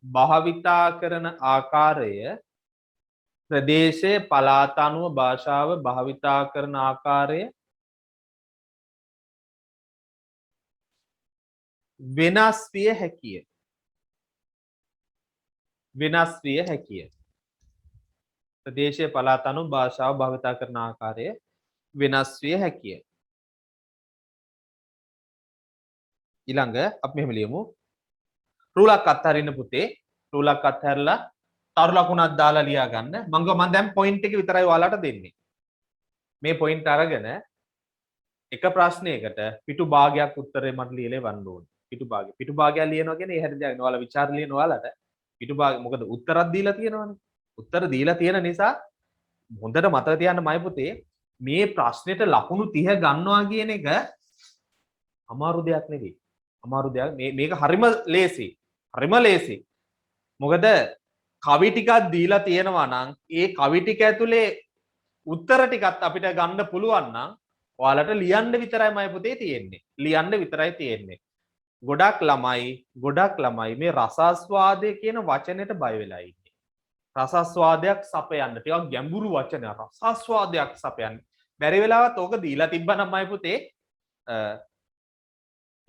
භාවිතා කරන ආකාරය ප්‍රදේශයේ පළාත අනුව භාෂාව භාවිතා කරන ආකාරය වෙනස් විය හැකිය. ප්‍රදේශයේ පළාත අනුව භාෂාව භාවිතා කරන ආකාරය වෙනස් විය හැකිය. ඊළඟ අපි මෙහෙම ලියමු. රූලක් අත්හරින්න පුතේ. රූලක් අත්හැරලා තරු ලකුණක් දාලා ලියා ගන්න. මම දැන් පොයින්ට් එක විතරයි ඔයාලට දෙන්නේ. මේ පොයින්ට් අරගෙන එක ප්‍රශ්නයකට පිටු භාගයක් උත්තරේ මට ලියලා වන්න ඕනේ. පිටු භාගයක් ලියනවා කියන්නේ ඒ හැටි දැන් ඔයාලා විචාර ලියන ඔයාලට පිටු භාග මොකද උත්තරක් දීලා තියෙනවනේ. උත්තර දීලා තියෙන නිසා හොඳට මතක තියාගන්න මයි පුතේ මේ ප්‍රශ්නෙට ලකුණු 30 ගන්නවා කියන එක අමාරු දෙයක් නෙවෙයි. අමාරු දෙයක් මේක හරිම ලේසි. මොකද කවි ටිකක් දීලා තියෙනවා නම් ඒ කවි ටික ඇතුලේ උත්තර ටිකත් අපිට ගන්න පුළුවන් නම් ඔයාලට ලියන්න විතරයි පුතේ තියෙන්නේ. ගොඩක් ළමයි මේ රසාස්වාදය කියන වචනෙට බය වෙලා ඉන්නේ. රසාස්වාදයක් සපයන්න ටිකක් ගැඹුරු වචනයක් රසාස්වාදයක් සපයන්න. බැරි වෙලාවත් ඕක දීලා තිබ්බනම් පුතේ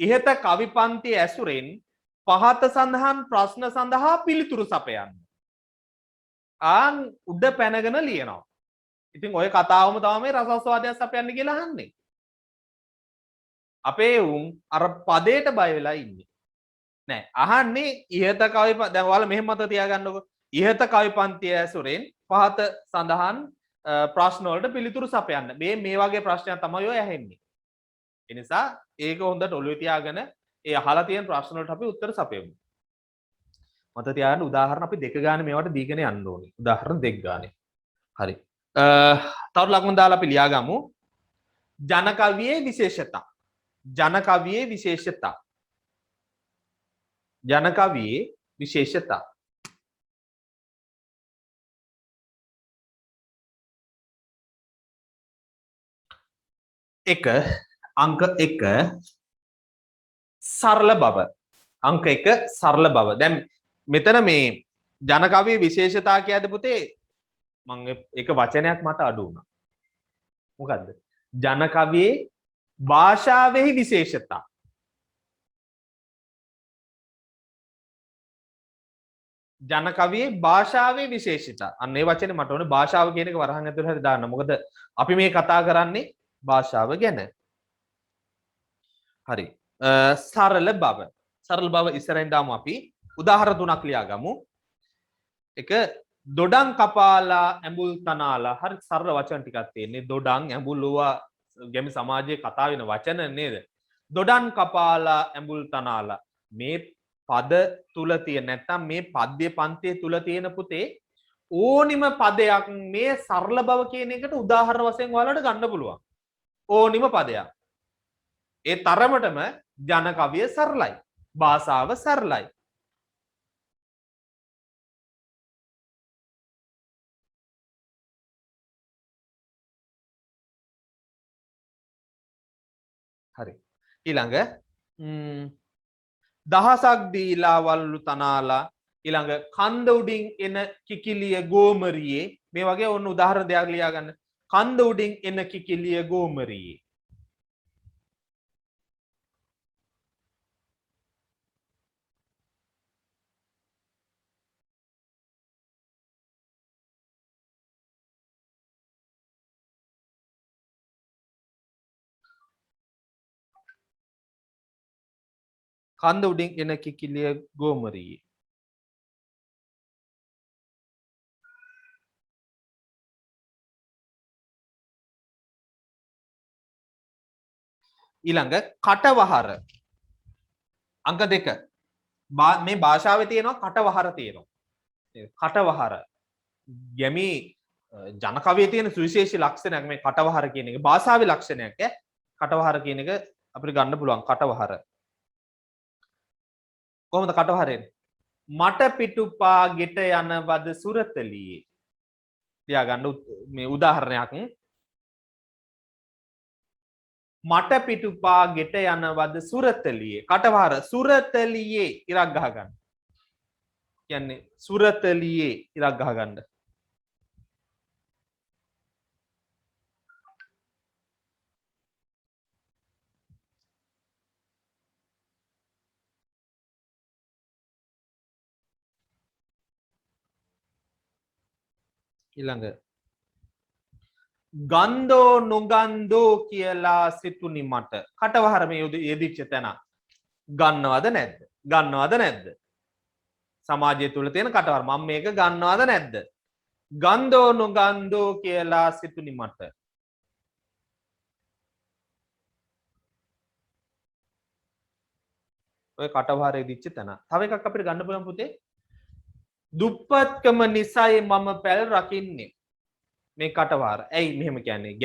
ඉහත කවි පන්ති ඇසුරෙන් පහත සඳහන් ප්‍රශ්න සඳහා පිළිතුරු සපයන්න. උඩ පැනගෙන ලියනවා. ඉතින් ඔය කතාවම තමයි මේ රසාස්වාදයක් සපයන්න කියලා අහන්නේ. අපේ උන් අර පදයට බය වෙලා ඉන්නේ. නෑ අහන්නේ ඉහත කවි දැන් ඔයාලා මෙහෙම මතක තියාගන්නකො. ඉහත කවි පන්තිය ඇසුරෙන් පහත සඳහන් ප්‍රශ්න වලට පිළිතුරු සපයන්න. මේ වගේ ප්‍රශ්නයක් තමයි ඔය ඇහෙන්නේ. ඒ නිසා ඒක හොඳට ඔළුවේ තියාගෙන ඒ අහලා තියෙන ප්‍රශ්න වලට අපි උත්තර සපයමු. මතක තියාගන්න උදාහරණ අපි දෙක ගානේ මේවට දීගෙන යන්න ඕනේ. උදාහරණ දෙක ගානේ. හරි. තව ලකුණු දාලා අපි ලියාගමු. ජන කවියේ විශේෂතා. එක අංක 1 සරල බව. දැන් මෙතන මේ ජන කවියේ විශේෂතා කියද්දි පුතේ මම එක වචනයක් මට අඩු වුණා. මොකද්ද? ජන කවියේ භාෂාවෙහි විශේෂතා. ජන කවියේ භාෂාවේ විශේෂතා. අන්න ඒ වචනේ මට ඕනේ භාෂාව කියන එක වරහන් ඇතුළේ හරි දාන්න. මොකද අපි මේ කතා කරන්නේ භාෂාව ගැන. හරි. සරල බව ඉස්සරහින් දාමු අපි. උදාහරණ තුනක් ලියාගමු. එක දොඩම් කපාලා ඇඹුල් තනාලා. හරි සරල වචන ටිකක් තියෙන්නේ. දොඩම් ඇඹුල් ඕවා ගැමි සමාජයේ කතා වෙන වචන නේද? දොඩම් කපාලා ඇඹුල් තනාලා. මේ පද තුල තියෙන නැත්නම් මේ පද්‍ය පන්තිය තුල තියෙන පුතේ ඕනිම පදයක් මේ සරල බව කියන එකට උදාහරණ වශයෙන් ඔයාලට ගන්න පුළුවන්. ඕනිම පදයක්. ඒ තරමටම ජන කවිය සරලයි. භාෂාව සරලයි. ඊළඟ දහසක් දීලා වල්ලු තනාලා ඊළඟ කන්ද උඩින් එන කිකිලිය ගෝමරියේ මේ වගේ ඔන්න උදාහරණ දෙයක් ලියා ගන්න. කන්ද උඩින් එන කිකිලිය ගෝමරියේ කන්ද උඩින් එන කිකිලිය ගෝමරියේ ඊළඟ කටවහර අංක 2 මේ භාෂාවේ තියෙනවා කටවහර තියෙනවා. කටවහර යමි ජන කවියේ තියෙන සුවිශේෂී ලක්ෂණයක් මේ කටවහර කියන එක භාෂාවේ ලක්ෂණයක් ඈ. කටවහර කියන එක අපිට ගන්න පුළුවන් කටවහර. කොහොමද කටවහරෙන්නේ? මට පිටුපා ගෙට යන වද සුරතලියේ. තියා ගන්න මේ උදාහරණයක්. මට පිටුපා ගෙට යන වද සුරතලියේ. කටවහර සුරතලියේ ඉරක් ගහ ගන්න. කියන්නේ සුරතලියේ ඉරක් ගහ ගන්න. ඊළඟ ගන්ධෝ නොගන්ධෝ කියලා සිතුනි මට. කටවහර මේ යෙදිච්ච තැන ගන්නවද නැද්ද? ගන්නවද නැද්ද? සමාජය තුල තියෙන කටවහර මම මේක ගන්නවද නැද්ද? ගන්ධෝ නොගන්ධෝ කියලා සිතුනි මට. ඔය කටවහර යෙදිච්ච තැන. තව එකක් අපිට ගන්න පුළුවන් පුතේ. දුප්පත්කම නිසයි මම පැල් රකින්නේ. මේ කටවහර. ඇයි මෙහෙම කියන්නේ?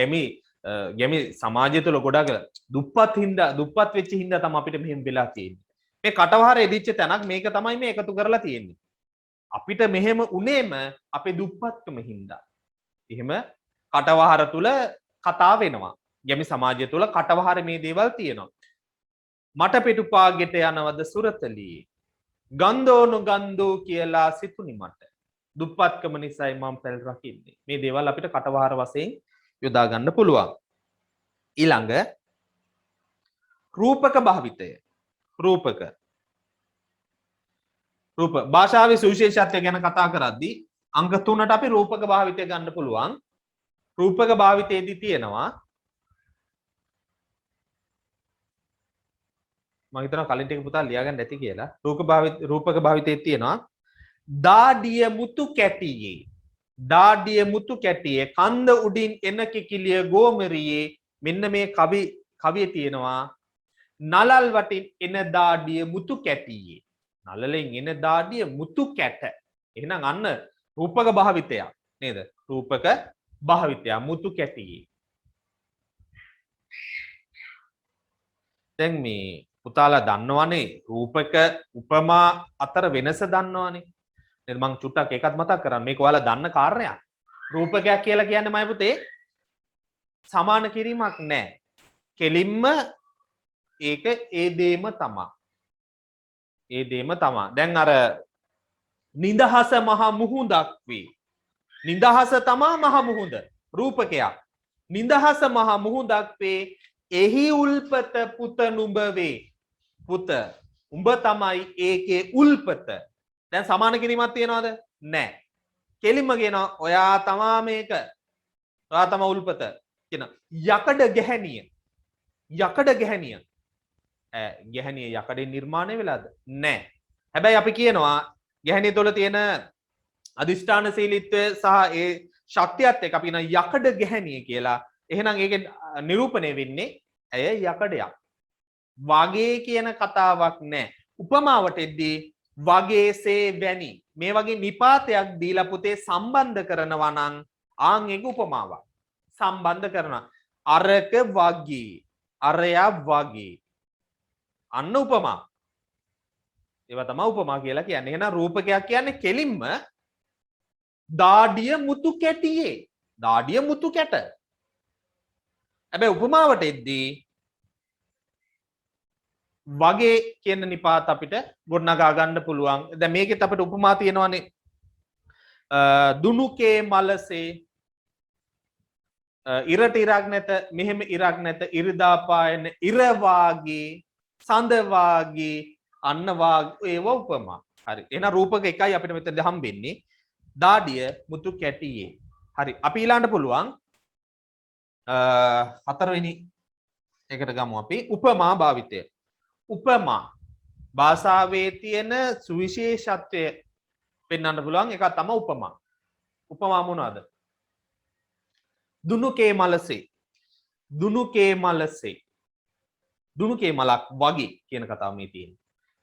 ගැමි සමාජය තුළ ගොඩක් දුප්පත් වෙච්ච හින්දා තමයි අපිට මෙහෙම වෙලා තියෙන්නේ. මේ කටවහර එදිච්ච තැනක් මේක තමයි මේ එකතු කරලා තියෙන්නේ. අපිට මෙහෙම උනේම අපේ දුප්පත්කම හින්දා. එහෙම කටවහර තුල කතා වෙනවා. ගැමි සමාජය තුළ කටවහර මේ දේවල් තියෙනවා. මට පිටුපා ගෙට යනවද සුරතලියේ. ගන්ධෝ නොගන්ධෝ කියලා සිතුනි මට. දුප්පත්කම නිසායි මම පැල් රකින්නේ. මේ දේවල් අපිට කටවහර වශයෙන් යොදා ගන්න පුළුවන්. ඊළඟ රූපක භාවිතය. රූප භාෂාවේ සුවිශේෂත්වය ගැන කතා කරද්දී අංක 3ට අපි රූපක භාවිතය ගන්න පුළුවන්. රූපක භාවිතයේදී තියෙනවා මම හිතනවා කලින් ටික පුතා ලියාගන්න ඇති කියලා. රූපක භාවිතයේ තියෙනවා දාඩිය මුතු කැටියේ. දාඩිය මුතු කැටියේ කන්ද උඩින් එන කිකිලිය ගෝමරියේ. මෙන්න මේ කවියේ තියෙනවා නලල් වටින් එන දාඩිය මුතු කැටියේ. නලලෙන් එන දාඩිය මුතු කැට. එහෙනම් අන්න රූපක භාවිතයක් නේද? රූපක භාවිතය මුතු කැටියේ. දැන් මේ පුතාලා දන්නවනේ රූපක උපමා අතර වෙනස දන්නවනේ. නේද? මං චුට්ටක් ඒකත් මතක් කරන්න. මේක ඔයාලා දන්න කාරණයක්. රූපකයක් කියලා කියන්නේ මයි පුතේ සමාන කිරීමක් නැහැ. කෙලින්ම ඒක ඒ දේම තමයි. ඒ දේම තමයි. දැන් අර නිදහස මහ මුහුදක් වේ. නිදහස තමා මහ මුහුද. රූපකයක්. නිදහස මහ මුහුදක් වේ. එහි උල්පත පුත නුඹ වේ. පුත උඹ තමයි ඒකේ උල්පත. දැන් සමාන කිරීමක් තියනවද? නැහැ. කෙලින්ම කියනවා ඔයා තමා මේක. ඔයා තමා උල්පත කියන. යකඩ ගැහණිය. යකඩ ගැහණිය. ගැහණිය යකඩෙන් නිර්මාණය වෙලාද? නැහැ. හැබැයි අපි කියනවා ගැහණිය තුළ තියෙන අදිෂ්ඨානශීලීත්වය සහ ඒ ශක්තියත් එක්ක අපි කියන යකඩ ගැහණිය කියලා. එහෙනම් ඒකේ නිරූපණය වෙන්නේ ඇය යකඩයක්. වගේ කියන කතාවක් නැහැ. උපමාවට එද්දී වගේසේ වැනි මේ වගේ නිපාතයක් දීලා පුතේ සම්බන්ධ කරනවා නම් ආන් ඒක උපමාවක්. සම්බන්ධ කරනවා. අරක වගේ අරයා වගේ අන්න උපමා. ඒවා තමයි උපමා කියලා කියන්නේ. එහෙනම් රූපකයක් කියන්නේ කෙලින්ම දාඩිය මුතු කැටියේ. දාඩිය මුතු කැට. හැබැයි උපමාවට එද්දී වගේ කියන නිපාත අපිට ගොඩනගා ගන්න පුළුවන්. දැන් මේකෙත් අපිට උපමා තියෙනවානේ. දුනුකේ මලසේ ඉරට ඉරක් නැත මෙහෙම ඉරක් නැත ඉරිදා පායන ඉර වාගේ සඳ වාගේ අන්න වාගේ ඒව උපමා. හරි. එහෙනම් රූපක එකයි අපිට මෙතනදී හම්බෙන්නේ. දාඩිය මුතු කැටියේ. හරි. අපි ඊළඟට පුළුවන් හතරවෙනි එකට ගමු අපි උපමා භාවිතය. උපමා භාෂාවේ තියෙන සුවිශේෂත්වය පෙන්වන්න පුළුවන් එකක් තමයි උපමා. උපමා මොනවාද? දුනුකේ මලසේ. දුනුකේ මලසේ. දුනුකේ මලක් වගේ කියන කතාව මේ තියෙන්නේ.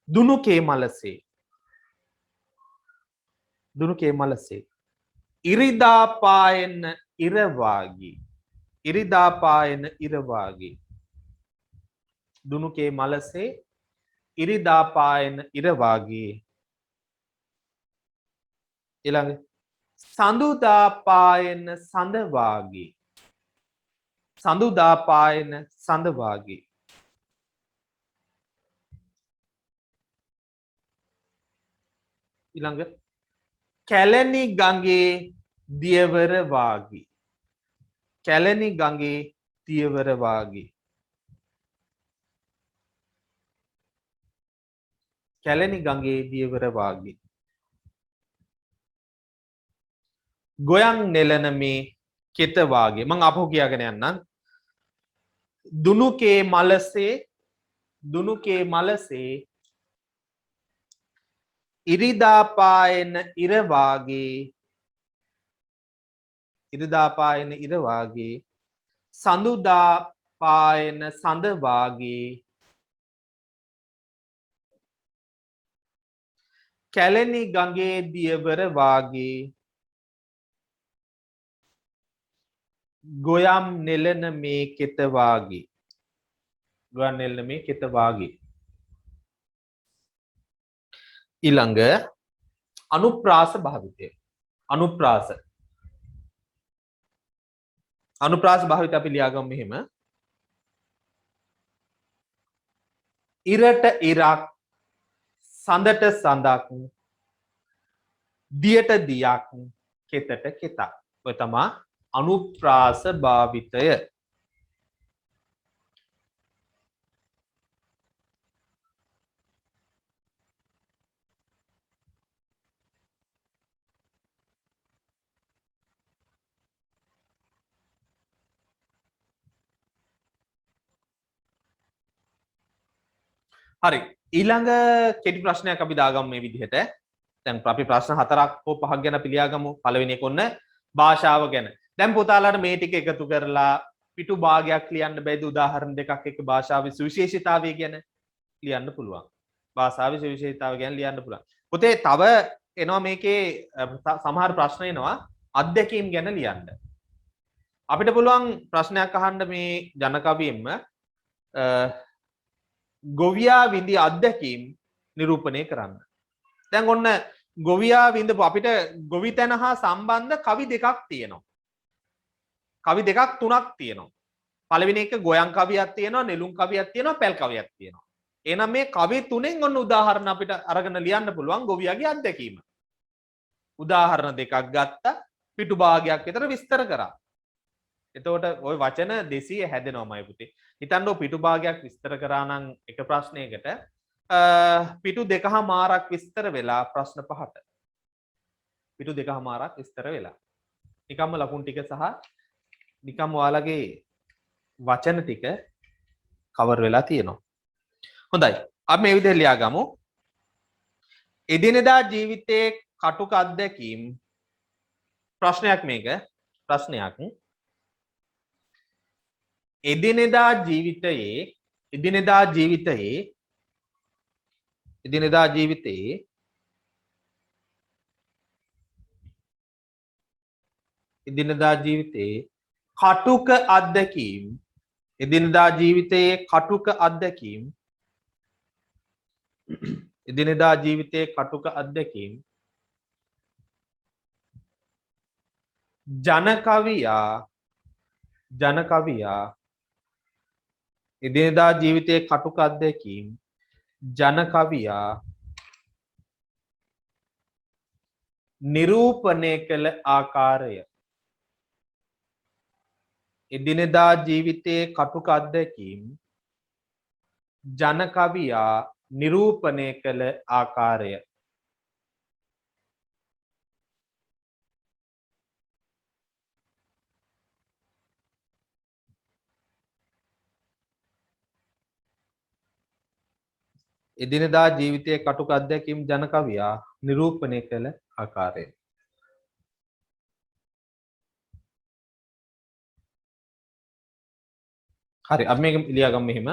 දුනුකේ මලසේ. දුනුකේ මලසේ. ඉරිදා පායන ඉර වාගේ. ඉරිදා පායන ඉර වාගේ. දුනුකේ මලසේ ඉරිදා පායන ඉර වාගේ. ඊළඟ සඳුදා පායන සඳ වාගේ. සඳුදා පායන සඳ වාගේ. ඊළඟ කැලණි ගඟේ දියවර වාගේ. කැලණි ගඟේ දියවර වාගේ. කැලණි ගඟේ දියවර වාගේ. ගොයන් නෙලන මේ කෙත වාගේ. මම අපහු කියාගෙන යන්නම්. දුනුකේ මලසේ දුනුකේ මලසේ ඉරිදා පායන ඉර වාගේ. ඉරිදා පායන ඉර වාගේ. සඳුදා පායන සඳ වාගේ. කැලණි ගඟේ දියවර වාගේ. ගොයම් නෙලන මේ කෙත වාගේ. ගොයම් නෙලන මේ කෙත වාගේ. ඊළඟ අනුප්‍රාස භාවිතය. අනුප්‍රාස. අනුප්‍රාස භාවිතය අපි ලියාගමු මෙහෙම. ඉරට ඉරක් සඳට සඳක් දියට දියක් කෙතට කෙතක්. ඔය තමයි අනුප්‍රාස භාවිතය. හරි. ඊළඟ කෙටි ප්‍රශ්නයක් අපි දාගමු මේ විදිහට. දැන් අපි ප්‍රශ්න 4ක් හෝ 5ක් ගැන අපි ලියාගමු. පළවෙනි එක ඔන්න භාෂාව ගැන. දැන් පුතාලාට මේ ටික එකතු කරලා පිටු භාගයක් ලියන්න බැයිද? උදාහරණ දෙකක් එක්ක භාෂාවේ සුවිශේෂීතාවය ගැන ලියන්න පුළුවන්. භාෂාවේ සුවිශේෂීතාවය ගැන ලියන්න පුළුවන්. පුතේ තව එනවා මේකේ සමහර ප්‍රශ්න එනවා අත්දැකීම් ගැන ලියන්න. අපිට පුළුවන් ප්‍රශ්නයක් අහන්න මේ ජන කවියෙන්ම ගොවියා විඳි අත්දැකීම් නිරූපණය කරන්න. දැන් ඔන්න ගොවියා විඳපු අපිට ගොවිතැන හා සම්බන්ධ කවි දෙකක් තියෙනවා. කවි දෙකක් තුනක් තියෙනවා. පළවෙනි එක ගොයන් කවියක් තියෙනවා, නෙළුම් කවියක් තියෙනවා, පැල් කවියක් තියෙනවා. එහෙනම් මේ කවි තුනෙන් ඔන්න උදාහරණ අපිට අරගෙන ලියන්න පුළුවන් ගොවියාගේ අත්දැකීම. උදාහරණ දෙකක් ගත්තා, පිටු භාගයක් විතර විස්තර කරා. එතකොට ওই වචන 200 හැදෙනවමයි පුතේ. හිතන්නෝ පිටු භාගයක් විස්තර කරා නම් එක ප්‍රශ්නයකට පිටු දෙකමාරක් විස්තර වෙලා ප්‍රශ්න 5ට. පිටු දෙකමාරක් විස්තර වෙලා. නිකම්ම ලකුණු ටික සහ නිකම් ඔයාලගේ වචන ටික කවර් වෙලා තියෙනවා. හොඳයි. අපි මේ විදිහට ලියාගමු. එදිනෙදා ජීවිතයේ කටුක අත්දැකීම් ප්‍රශ්නයක් මේක. ප්‍රශ්නයක්. එදිනෙදා ජීවිතයේ එදිනෙදා ජීවිතයේ එදිනෙදා ජීවිතයේ එදිනෙදා ජීවිතයේ කටුක අත්දැකීම් එදිනෙදා ජීවිතයේ කටුක අත්දැකීම් එදිනෙදා ජීවිතයේ කටුක අත්දැකීම් ජන කවියා එදිනෙදා ජීවිතයේ කටුක අත්දැකීම් ජන කවියා නිරූපණය කළ ආකාරය එදිනෙදා ජීවිතයේ කටුක අත්දැකීම් ජන කවියා නිරූපණය කළ ආකාරය එදිනෙදා ජීවිතයේ කටුක අත්දැකීම් ජන කවියා නිරූපණය කළ ආකාරය හරි අපි මේක ලියාගමු මෙහෙම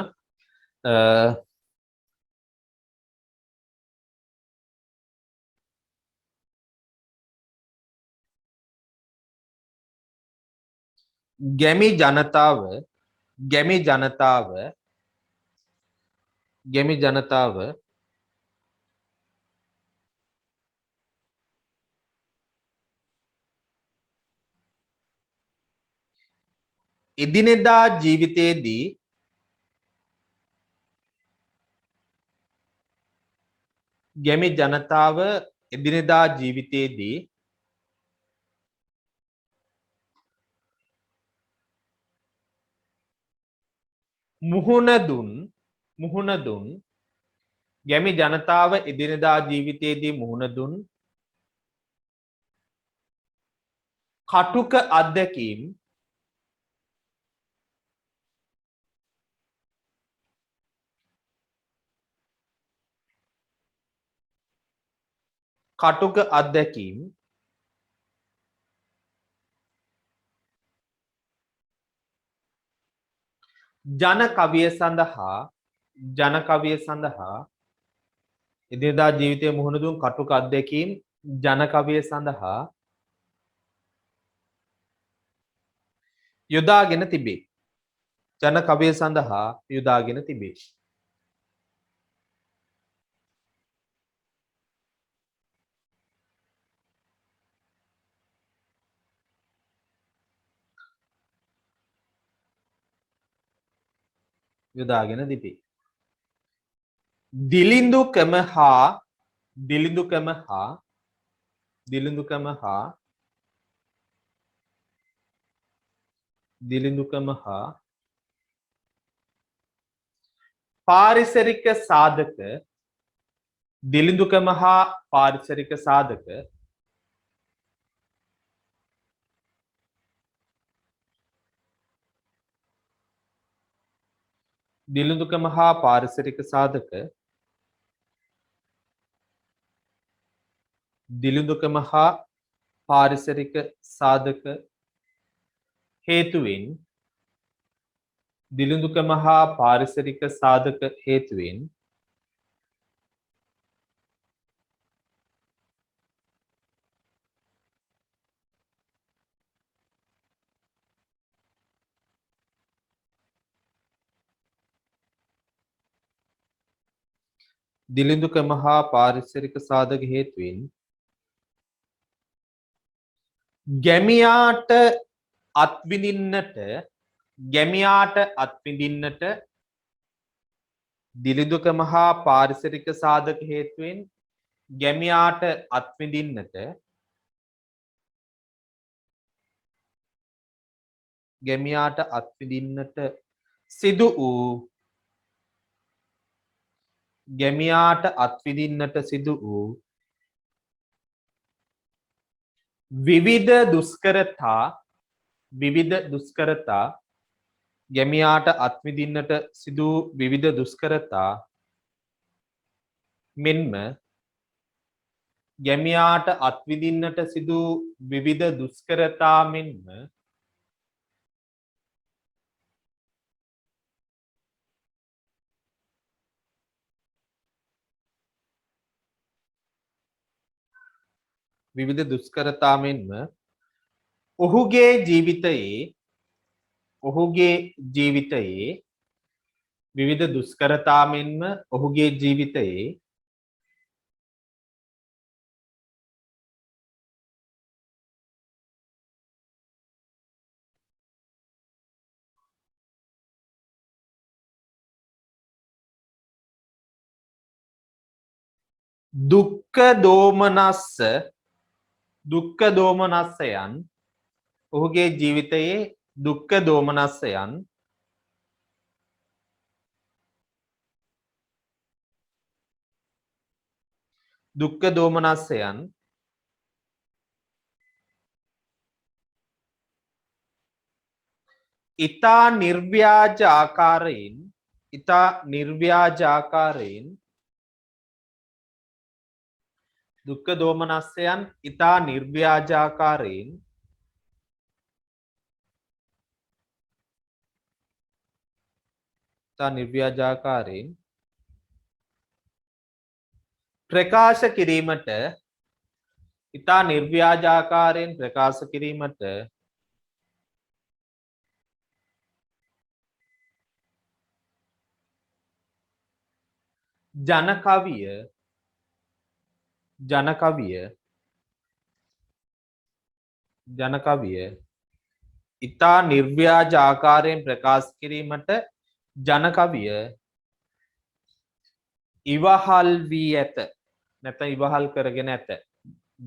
ගැමි ජනතාව ගැමි ජනතාව ගැමි ජනතාව එදිනෙදා ජීවිතයේදී ගැමි ජනතාව එදිනෙදා ජීවිතයේදී මුහුණ දුන් ගැමි ජනතාව එදිනෙදා ජීවිතයේදී මුහුණ දුන් කටුක අත්දැකීම් කටුක අත්දැකීම් ජන කවිය සඳහා එදිනෙදා ජීවිතයේ මුහුණ දුන් කටුක අත්දැකීම් ජන කවිය සඳහා යොදාගෙන තිබේ. ජන කවිය සඳහා යොදාගෙන තිබේ. යොදාගෙන තිබේ. දිලිඳුකම හා පාරිසරික සාධක දිලිඳුකම හා පාරිසරික සාධක දිලිඳුකම හා පාරිසරික සාධක දිලිඳුකම හා පාරිසරික සාධක හේතුවෙන් දිලිඳුකම හා පාරිසරික සාධක හේතුවෙන් දිලිඳුකම හා පාරිසරික සාධක හේතුවෙන් ගැමියාට අත්විඳින්නට දිලිඳුකම හා පාරිසරික සාධක හේතුවෙන් ගැමියාට අත්විඳින්නට සිදු වූ විවිධ දුෂ්කරතා ගැමියාට අත්විඳින්නට සිදු විවිධ දුෂ්කරතා මෙන්ම ගැමියාට අත්විඳින්නට සිදු විවිධ දුෂ්කරතා මෙන්ම විවිධ දුෂ්කරතා මෙන්ම ඔහුගේ ජීවිතයේ විවිධ දුෂ්කරතා මෙන්ම ඔහුගේ ජීවිතයේ දුක්ඛ දෝමනස්සයන් ඔහුගේ ජීවිතයේ දුක්ඛ දෝමනස්සයන් ඉතා නිර්ව්‍යාජ ආකාරයෙන් දුක්ඛ දෝමනස්සයන් ඉතා නිර්ව්‍යාජ ආකාරයෙන් ප්‍රකාශ කිරීමට ජනකවිය ඉතා නිර්ව්‍යාජ ආකාරයෙන් ප්‍රකාශ කිරීමට ජනකවිය ඉවහල් වී ඇත. නැත්නම් ඉවහල් කරගෙන ඇත.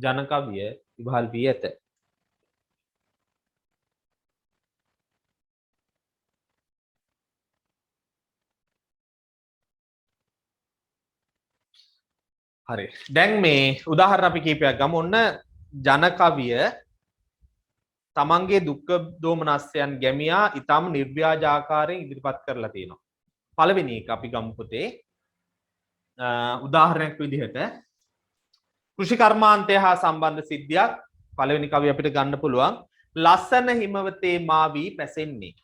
ජනකවිය ඉවහල් වී ඇත. හරි. දැන් මේ උදාහරණ අපි කීපයක් ගමු. ඔන්න ජනකවිය තමන්ගේ දුක්ඛ දෝමනස්යන් ගැමියා ඊටම නිර්ව්‍යාජ ආකාරයෙන් ඉදිරිපත් කරලා තියෙනවා. පළවෙනි එක අපි ගමු පුතේ. උදාහරණයක් විදිහට කෘෂි කර්මාන්තය හා සම්බන්ධ සිද්ධියක් පළවෙනි කවිය අපිට ගන්න පුළුවන්. ලස්සන හිමවතේ මා වී පැසෙන්නේ.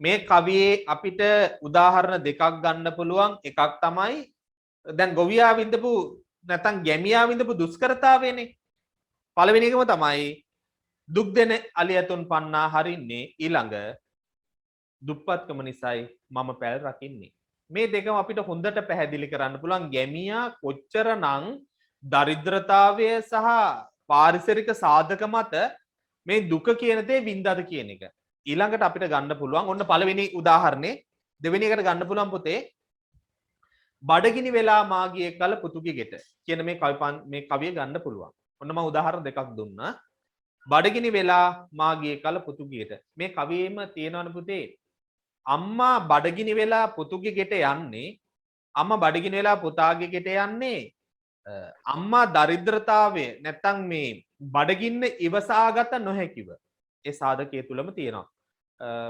මේ කවියේ අපිට උදාහරණ දෙකක් ගන්න පුළුවන්. එකක් තමයි දැන් ගොවියා විඳපු නැත්නම් ගැමියා විඳපු දුෂ්කරතාවයනේ. පළවෙනි එකම තමයි දුක් දෙන අලියතුන් පන්නා හරින්නේ ඊළඟ දුප්පත්කම නිසායි මම පැල් රකින්නේ. මේ දෙකම අපිට හොඳට පැහැදිලි කරන්න පුළුවන් ගැමියා කොච්චරනම් දරිද්‍රතාවය සහ පාරිසරික සාධක මත මේ දුක කියන දේ වින්දාද කියන එක. ඊළඟට අපිට ගන්න පුළුවන් ඔන්න පළවෙනි උදාහරණේ. දෙවෙනි එකට ගන්න පුළුවන් පුතේ බඩගිනි වෙලා මාගිය කල පුතුගේ ගෙට කියන මේ කවිය ගන්න පුළුවන්. ඔන්න මම උදාහරණ දෙකක් දුන්නා. බඩගිනි වෙලා මාගිය කල පුතුගේට මේ කවියේම තියෙනවනේ පුතේ අම්මා බඩගිනි වෙලා පුතුගේ ගෙට යන්නේ අම්මා බඩගිනි වෙලා පුතාගේ ගෙට යන්නේ අම්මා දරිද්‍රතාවය නැත්තම් මේ බඩගින්න ඉවසාගත නොහැකිව ඒ සාධකයේ තුලම තියෙනවා.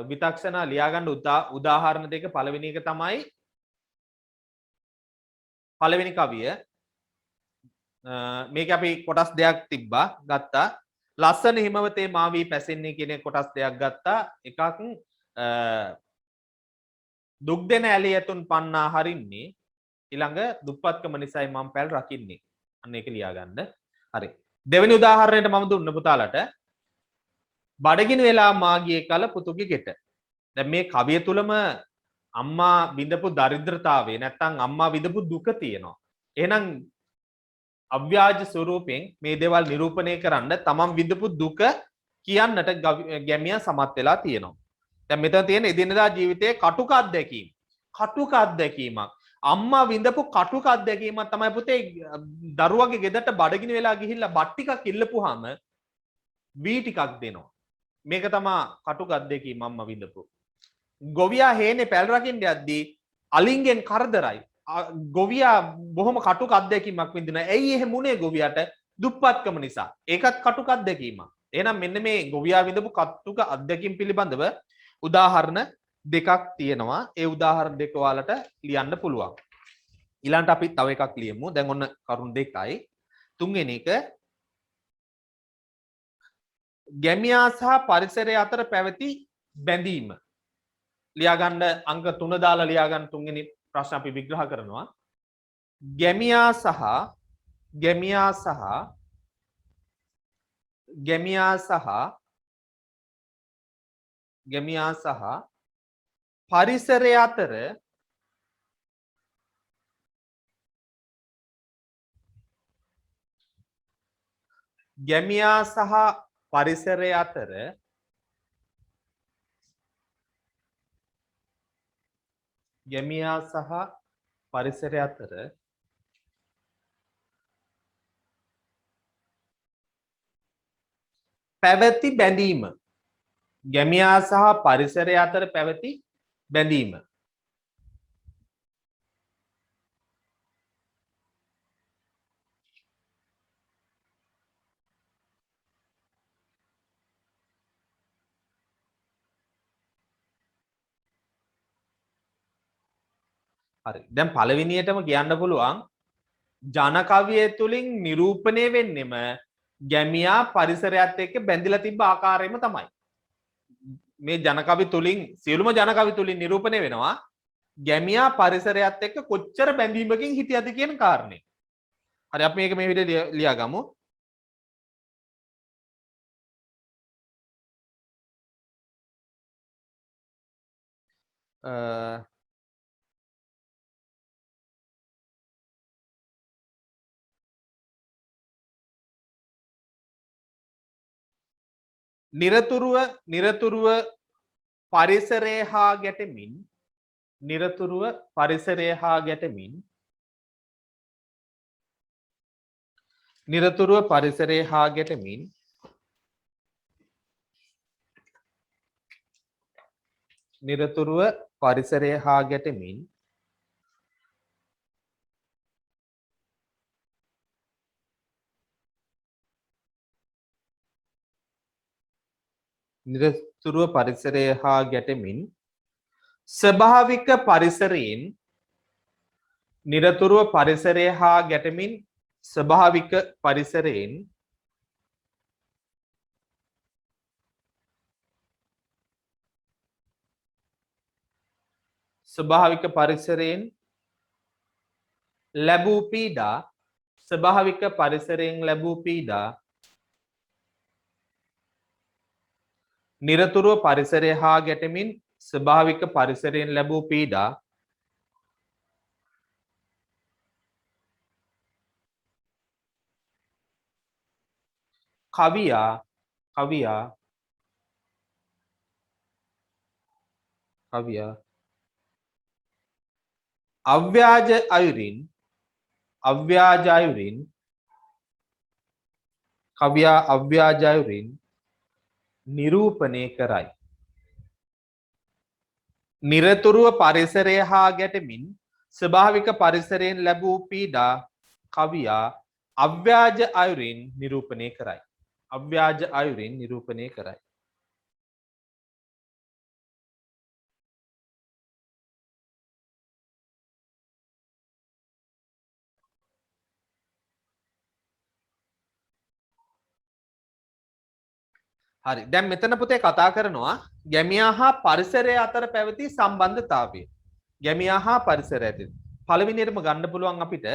විතක්ෂණ ලියාගන්න උදාහරණ දෙක පළවෙනි එක තමයි පළවෙනි කවිය. මේක අපි කොටස් දෙකක් තිබ්බා ගත්තා. ලස්සන හිමවතේ මා වී පැසෙන්නේ කියන කොටස් දෙකක් ගත්තා. එකක් දුක් දෙන ඇලියතුන් පන්නා හරින්නේ ඊළඟ දුප්පත්කම නිසායි මම පැල් රකින්නේ. අන්න ඒක ලියාගන්න. හරි. දෙවෙනි උදාහරණයට මම දුන්න පුතාලට බඩගිනි වෙලා මාගියේ කල පුතුගේ ගෙට. දැන් මේ කවිය තුලම අම්මා විඳපු දරිද්‍රතාවය නැත්තම් අම්මා විඳපු දුක තියෙනවා. එහෙනම් අව්‍යාජ ස්වරූපයෙන් මේ දේවල් නිරූපණය කරන්න තමන් විඳපු දුක කියන්නට ගැමියා සමත් වෙලා තියෙනවා. දැන් මෙතන තියෙන එදිනෙදා ජීවිතයේ කටුක අත්දැකීමක්. අම්මා විඳපු කටුක අත්දැකීමක් තමයි පුතේ දරුවගේ ගෙදරට බඩගිනි වෙලා ගිහිල්ලා බත් ටිකක් ඉල්ලපුවාම වී ටිකක් දෙනවා. මේක තමයි කටුක අත්දැකීම අම්මා විඳපු. ගොවියා හේනේ පැල් රකින්න යද්දී අලින්ගෙන් කරදරයි. ගොවියා බොහොම කටුක අත්දැකීමක් විඳිනවා. ඇයි එහෙම උනේ ගොවියාට? දුප්පත්කම නිසා. ඒකත් කටුක අත්දැකීමක්. එහෙනම් මෙන්න මේ ගොවියා විඳපු කටුක අත්දැකීම් පිළිබඳව උදාහරණ දෙකක් තියෙනවා. ඒ උදාහරණ දෙක ඔයාලට ලියන්න පුළුවන්. ඊළඟට අපි තව එකක් ලියමු. දැන් ඔන්න කරුණු දෙකයි. තුන්වෙනි එක ගැමියා සහ පරිසරය අතර පැවති බැඳීම. ලියාගන්න අංක 3 දාලා ලියාගන්න තුන්වෙනි ප්‍රශ්න අපි විග්‍රහ කරනවා. ගැමියා සහ පරිසරය අතර පැවති බැඳීම. ගැමියා සහ පරිසරය අතර පැවති බැඳීම. හරි. දැන් පළවෙනියටම කියන්න පුළුවන් ජන කවිය තුලින් නිරූපණය වෙන්නෙම ගැමියා පරිසරයත් එක්ක බැඳිලා තිබ්බ ආකාරයම තමයි. මේ ජන කවි තුලින් සියලුම ජන කවි තුලින් නිරූපණය වෙනවා ගැමියා පරිසරයත් එක්ක කොච්චර බැඳීමකින් හිටියද කියන කාරණේ. හරි අපි මේක මේ විදිහට ලියා ගමු. නිරතුරුව පරිසරය හා ගැටෙමින් නිරතුරුව පරිසරය හා ගැටෙමින් නිරතුරුව පරිසරය හා ගැටෙමින් නිරතුරුව පරිසරය හා ගැටෙමින් නිරතුරුව පරිසරය හා ගැටෙමින් ස්වභාවික පරිසරයෙන් නිරතුරුව පරිසරය හා ගැටෙමින් ස්වභාවික පරිසරයෙන් ස්වභාවික පරිසරයෙන් ලැබූ පීඩා ස්වභාවික පරිසරයෙන් ලැබූ පීඩා නිරතුරුව පරිසරය හා ගැටෙමින් ස්වභාවික පරිසරයෙන් ලැබූ පීඩා කවියා අව්‍යාජ අයුරින් කවියා අව්‍යාජ අයුරින් නිරූපණය කරයි. නිරතුරුව පරිසරය හා ගැටෙමින් ස්වභාවික පරිසරයෙන් ලැබූ පීඩා කවියා අව්‍යාජ අයුරින් නිරූපණය කරයි. අව්‍යාජ අයුරින් නිරූපණය කරයි. හරි. දැන් මෙතන පුතේ කතා කරනවා ගැමියා හා පරිසරය අතර පැවති සම්බන්ධතාවය. ගැමියා හා පරිසරය අතර. පළවෙනියටම ගන්න පුළුවන් අපිට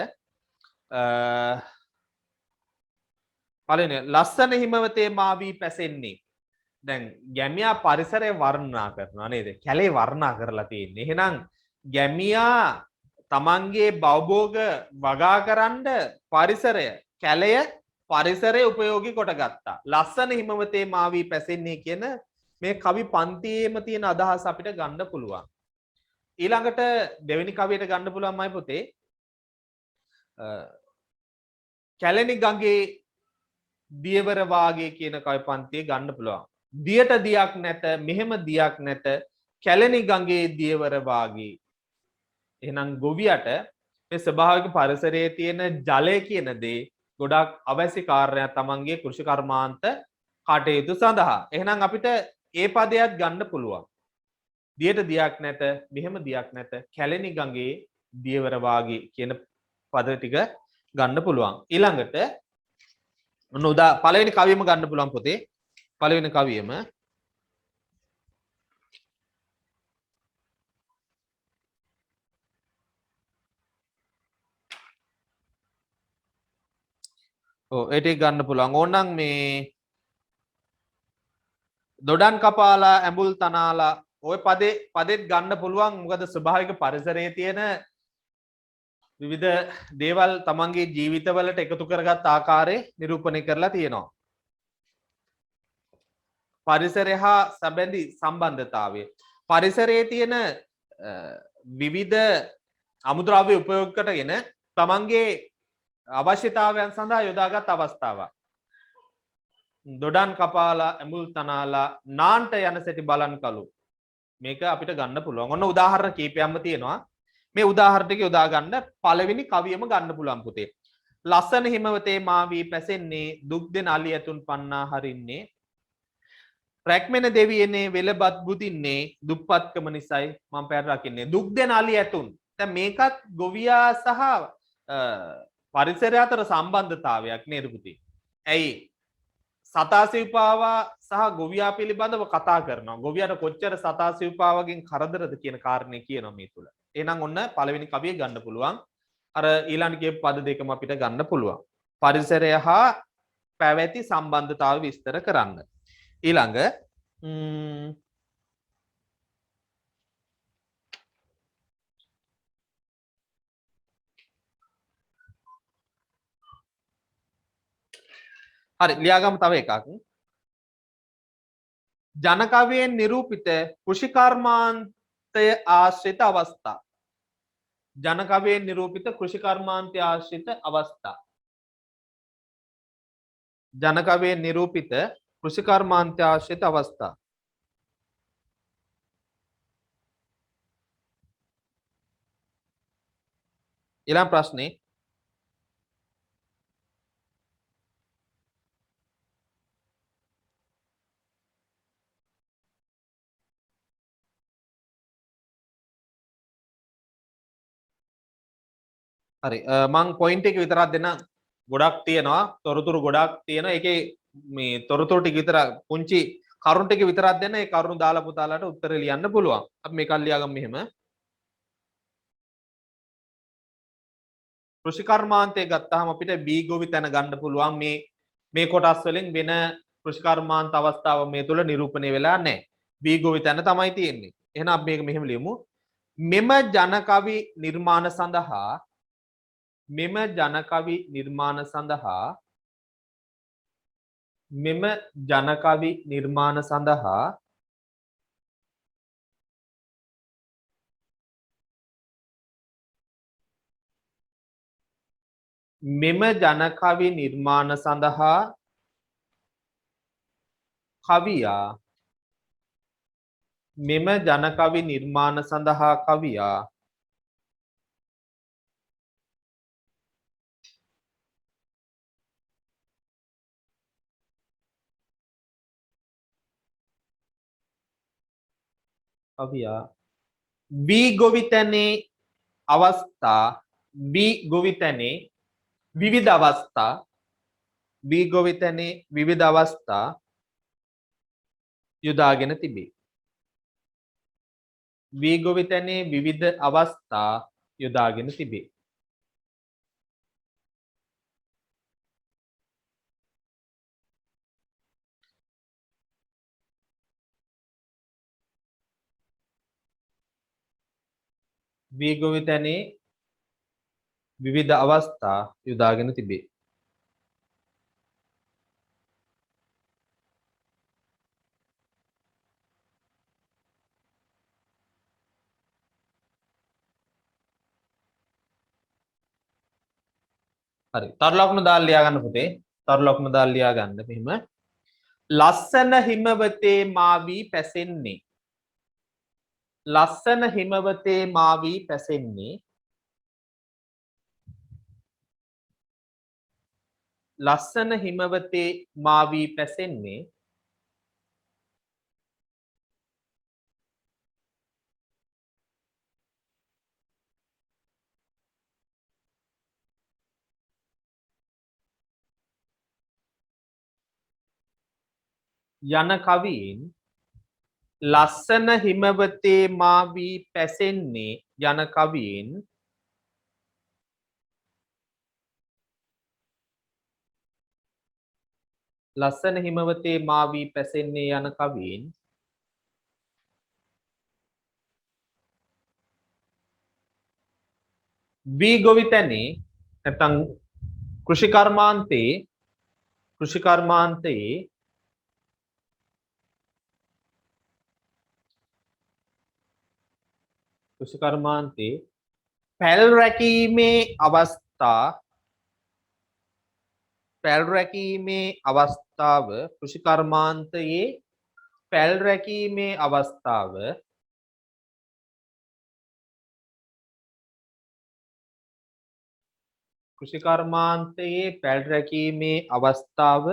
පළවෙනි ලස්සන හිමවතේ මාවී පැසෙන්නේ. දැන් ගැමියා පරිසරය වර්ණනා කරනවා නේද? කැලේ වර්ණනා කරලා තියෙන්නේ. එහෙනම් ගැමියා තමන්ගේ භවභෝග වගා කරන්න පරිසරය කැලය පරිසරය උපයෝගී කොට ගත්තා. ලස්සන හිමවතේ මාවී පැසෙන්නේ කියන මේ කවි පන්තියේම තියෙන අදහස අපිට ගන්න පුළුවන්. ඊළඟට දෙවෙනි කවියට ගන්න පුළුවන් මයි පුතේ කැලණි ගඟේ දියවර වාගේ කියන කවි පන්තියේ ගන්න පුළුවන්. දියට දියක් නැත මෙහෙම දියක් නැත කැලණි ගඟේ දියවර වාගේ. එහෙනම් ගොවියට මේ ස්වභාවික පරිසරයේ තියෙන ජලය කියන දේ ගොඩක් අවශ්‍ය කාර්යයක් තමන්ගේ කෘෂි කර්මාන්ත කටයුතු සඳහා. එහෙනම් අපිට ඒ පදයක් ගන්න පුළුවන්. දියට දියක් නැත මෙහෙම දියක් නැත කැලණි ගඟේ දියවර වාගේ කියන පද ටික ගන්න පුළුවන්. ඊළඟට ඔන්න පළවෙනි කවියම ගන්න පුළුවන් පොතේ. පළවෙනි කවියම ඒ ටික ගන්න පුළුවන්. ඕනනම් මේ දොඩන් කපාලා ඇඹුල් තනාලා ওই පදෙත් ගන්න පුළුවන්. මොකද ස්වභාවික පරිසරයේ තියෙන විවිධ දේවල් තමන්ගේ ජීවිතවලට එකතු කරගත් ආකාරය නිරූපණය කරලා තියෙනවා. පරිසරය හා සැබැඳි සම්බන්ධතාවය. පරිසරයේ තියෙන විවිධ අමුද්‍රව්‍ය උපයෝග කරගෙන තමන්ගේ අවශ්‍යතාවයන් සඳහා යොදාගත් අවස්ථාවක්. දොඩන් කපාලා ඇඹුල් තනාලා නාන්ට යන සැටි බලන් කළු. මේක අපිට ගන්න පුළුවන්. ඔන්න උදාහරණ කීපයක්ම තියෙනවා. මේ උදාහරණ ටික යොදා ගන්න පළවෙනි කවියම ගන්න පුළුවන් පුතේ. ලස්සන හිමවතේ මා වී පැසෙන්නේ දුක් දෙන අලි ඇතුන් පන්නා හරින්නේ. රැක්මෙන දෙවියනේ වෙලබත් බුදින්නේ දුප්පත්කම නිසායි මම පැර රකින්නේ. දුක් දෙන අලි ඇතුන්. දැන් මේකත් ගොවියා සහ පරිසරය අතර සම්බන්ධතාවයක් නේද පුතේ? ඇයි සතා සිව්පාවා සහ ගොවියා පිළිබඳව කතා කරනවා. ගොවියාට කොච්චර සතා සිව්පාවගෙන් කරදරද කියන කාරණේ කියනවා මේ තුල. එහෙනම් ඔන්න පළවෙනි කවිය ගන්න පුළුවන්. අර ඊළඟ කියපු පද දෙකම අපිට ගන්න පුළුවන්. පරිසරය හා පැවැති සම්බන්ධතාවය විස්තර කරන්න. ඊළඟ හරි ලියාගමු තව එකක්. ජනකවයෙන් නිරූපිත කෘෂිකර්මාන්තය ආශ්‍රිත අවස්ථා. ජනකවයෙන් නිරූපිත කෘෂිකර්මාන්තය ආශ්‍රිත අවස්ථා. ජනකවයෙන් නිරූපිත කෘෂිකර්මාන්තය ආශ්‍රිත අවස්ථා. ඊළඟ ප්‍රශ්නේ හරි මං පොයින්ට් එක විතරක් දෙන්නම්. ගොඩක් තියෙනවා තොරතුරු ගොඩක් තියෙනවා. ඒකේ මේ තොරතුරු ටික විතර පුංචි කරුණු ටික විතරක් දෙන්න. ඒ කරුණු දාලා පුතාලාට උත්තර ලියන්න පුළුවන්. අපි මේක ලියාගමු මෙහෙම. කෘෂිකර්මාන්තය ගත්තාම අපිට B ගොවි තැන ගන්න පුළුවන්. මේ කොටස් වලින් වෙන කෘෂිකර්මාන්ත අවස්ථාව මේ තුල නිරූපණය වෙලා නැහැ. B ගොවි තැන තමයි තියෙන්නේ. එහෙනම් අපි මේක මෙහෙම ලියමු. මෙම ජනකවි නිර්මාණ සඳහා මෙම ජනකවි නිර්මාණ සඳහා මෙම ජනකවි නිර්මාණ සඳහා මෙම ජනකවි නිර්මාණ සඳහා කවියා මෙම ජනකවි නිර්මාණ සඳහා කවියා කවියා B ගොවිතැනේ අවස්ථා B ගොවිතැනේ විවිධ අවස්ථා B ගොවිතැනේ විවිධ අවස්ථා යොදාගෙන තිබේ. B ගොවිතැනේ විවිධ අවස්ථා යොදාගෙන තිබේ. B ගොවිතැනේ විවිධ අවස්ථා යොදාගෙන තිබේ. හරි. තරු ලකුණු දාලා ලියා ගන්න පුතේ. තරු ලකුණු දාලා ලියා ගන්න මෙහෙම. ලස්සන හිමවතේ මා වී පැසෙන්නේ. ලස්සන හිමවතේ මා වී පැසෙන්නේ. ලස්සන හිමවතේ මා වී පැසෙන්නේ. යන කවියෙන් ලස්සන හිමවතේ මා වී පැසෙන්නේ යන කවියෙන් ලස්සන හිමවතේ මා වී පැසෙන්නේ යන කවියෙන් වී ගොවිතැනේ නැත්නම් කෘෂිකර්මාන්තයේ පැල් රැකීමේ අවස්ථා පැල් රැකීමේ අවස්ථාව කෘෂිකර්මාන්තයේ පැල් රැකීමේ අවස්ථාව කෘෂිකර්මාන්තයේ පැල් රැකීමේ අවස්ථාව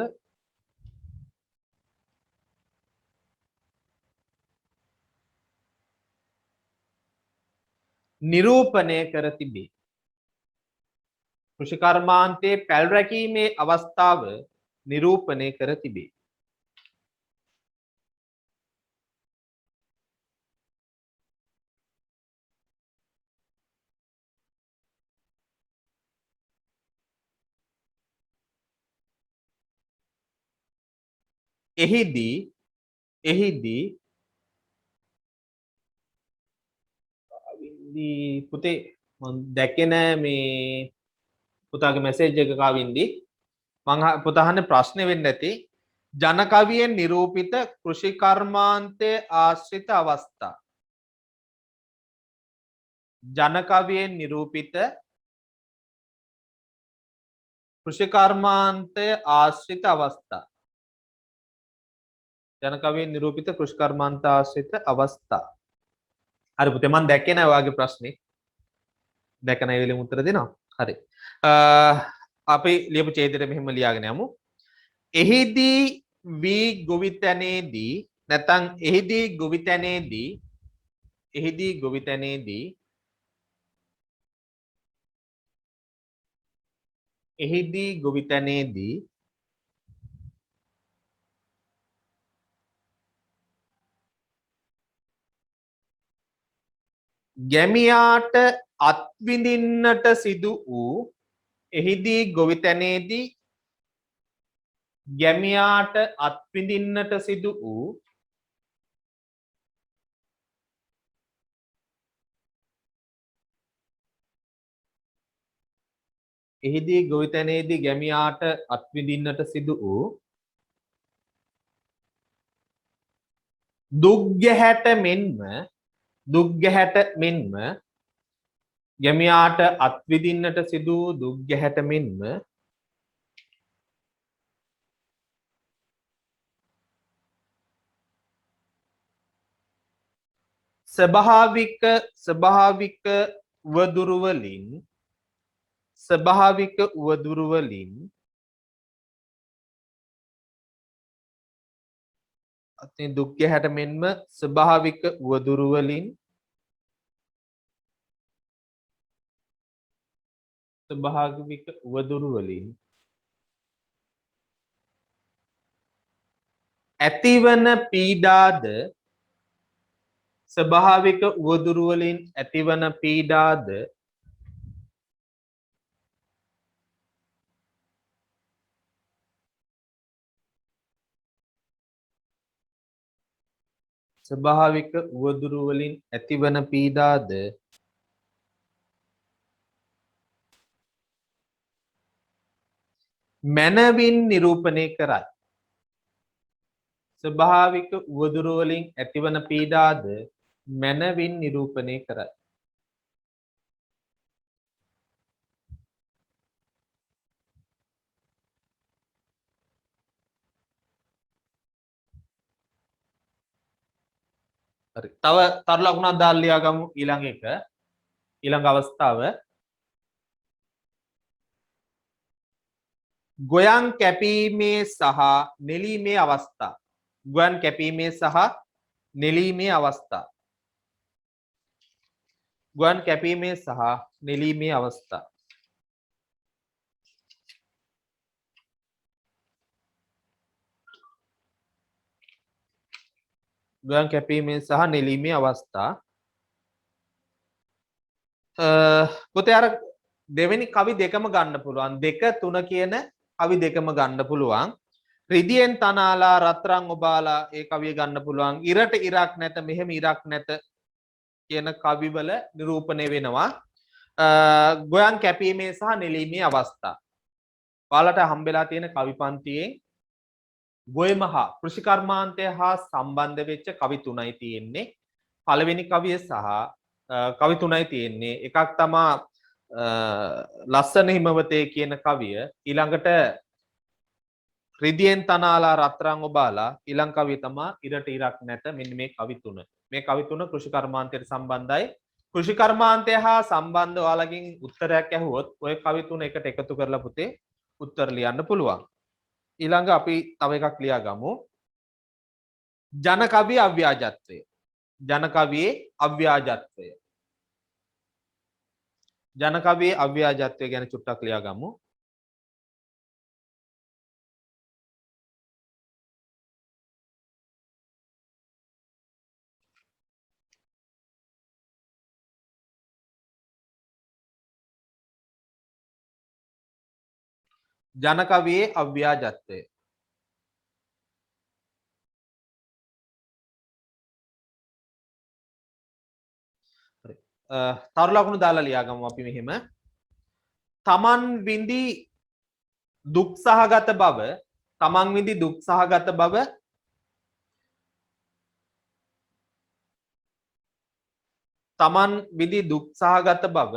නිරූපණය කර තිබේ. කෘෂිකර්මාන්තයේ පැල් රැකීමේ අවස්ථාව නිරූපණය කර තිබේ. එහිදී පුතේ මම දැක්කේ නෑ මේ පුතාගේ මැසේජ් එක කාවින්දී මං පුතා අහන්නේ ප්‍රශ්නේ වෙන්නේ නැති ජන කවියෙන් නිරූපිත කෘෂිකර්මාන්තයේ ආශ්‍රිත අවස්ථා ජන කවියෙන් නිරූපිත කෘෂිකර්මාන්තයේ ආශ්‍රිත අවස්ථා ජන කවියෙන් නිරූපිත කෘෂිකර්මාන්ත ආශ්‍රිත අවස්ථා හරි පුතේ මම දැක්කේ නෑ ඔයාගේ ප්‍රශ්නේ දැක නැහැ වෙලෙම උත්තර දෙනවා හරි අපි ලියපු ඡේදයට මෙහෙම ලියාගෙන යමු එහිදී වී ගොවිතැනේදී නැත්නම් එහිදී ගොවිතැනේදී ගැමියාට අත්විඳින්නට සිදු වූ එහිදී ගොවිතැනේදී ගැමියාට අත්විඳින්නට සිදු වූ එහිදී ගොවිතැනේදී ගැමියාට අත්විඳින්නට සිදු වූ දුක් ගැහැට මෙන්ම ගැමියාට අත්විඳින්නට සිදු වූ දුක් ගැහැට මෙන්ම ස්වභාවික උවදුරු වලින් අතින් දුක් ගැහැට මෙන්ම ස්වභාවික උවදුරු වලින් ඇතිවන පීඩාද ස්වභාවික උවදුරු වලින් ඇතිවන පීඩාද ස්වභාවික උවදුරු වලින් ඇතිවන පීඩාද මනවින් නිරූපණය කරයි. ස්වභාවික උවදුරු වලින් ඇතිවන පීඩාද මනවින් නිරූපණය කරයි. හරි. තව තර ලකුණක් දාලා ලියා ගමු ඊළඟ එක. ඊළඟ අවස්ථාව ගොයන් කැපීමේ සහ නෙලීමේ අවස්ථා. ගොයන් කැපීමේ සහ නෙලීමේ අවස්ථා. ගොයන් කැපීමේ සහ නෙලීමේ අවස්ථා. ගොයන් කැපීමේ සහ නෙලීමේ අවස්ථා. පුතේ අර දෙවෙනි කවි දෙකම ගන්න පුළුවන්. 2 3 කියන කවි දෙකම ගන්න පුළුවන්. රිදියෙන් තනාලා රත්රන් ඔබාලා ඒ කවිය ගන්න පුළුවන්. ඉරට ඉරක් නැත මෙහෙම ඉරක් නැත කියන කවිවල නිරූපණය වෙනවා. ගොයන් කැපීමේ සහ නෙලීමේ අවස්ථා. ඔයාලට හම්බෙලා තියෙන කවි පන්තියෙන් ගොයම හා කෘෂිකර්මාන්තය හා සම්බන්ධ වෙච්ච කවි තුනයි තියෙන්නේ. පළවෙනි කවිය සහ කවි තුනයි තියෙන්නේ. එකක් තමා ලස්සන හිමවතේ කියන කවිය. ඊළඟට රිදියෙන් තනාලා රත්රන් ඔබාලා ඊළඟ කවිය තමයි ඉරට ඉරක් නැත. මෙන්න මේ කවි තුන. මේ කවි තුන කෘෂි කර්මාන්තයට සම්බන්ධයි. කෘෂි කර්මාන්තය හා සම්බන්ධ ඔයාලගෙන් උත්තරයක් ඇහුවොත් ඔය කවි තුන එකට එකතු කරලා පුතේ උත්තර ලියන්න පුළුවන්. ඊළඟ අපි තව එකක් ලියා ගමු. ජන කවිය අව්‍යාජත්වය. ජන කවියේ අව්‍යාජත්වය. ජන කවියේ අව්‍යාජත්වය ගැන චුට්ටක් ලියා ගමු. ජන කවියේ අව්‍යාජත්වය. තරු ලකුණු දාලා ලියා ගමු අපි මෙහෙම. තමන් විඳි දුක් සහගත බව, තමන් විඳි දුක් සහගත බව තමන් විඳි දුක් සහගත බව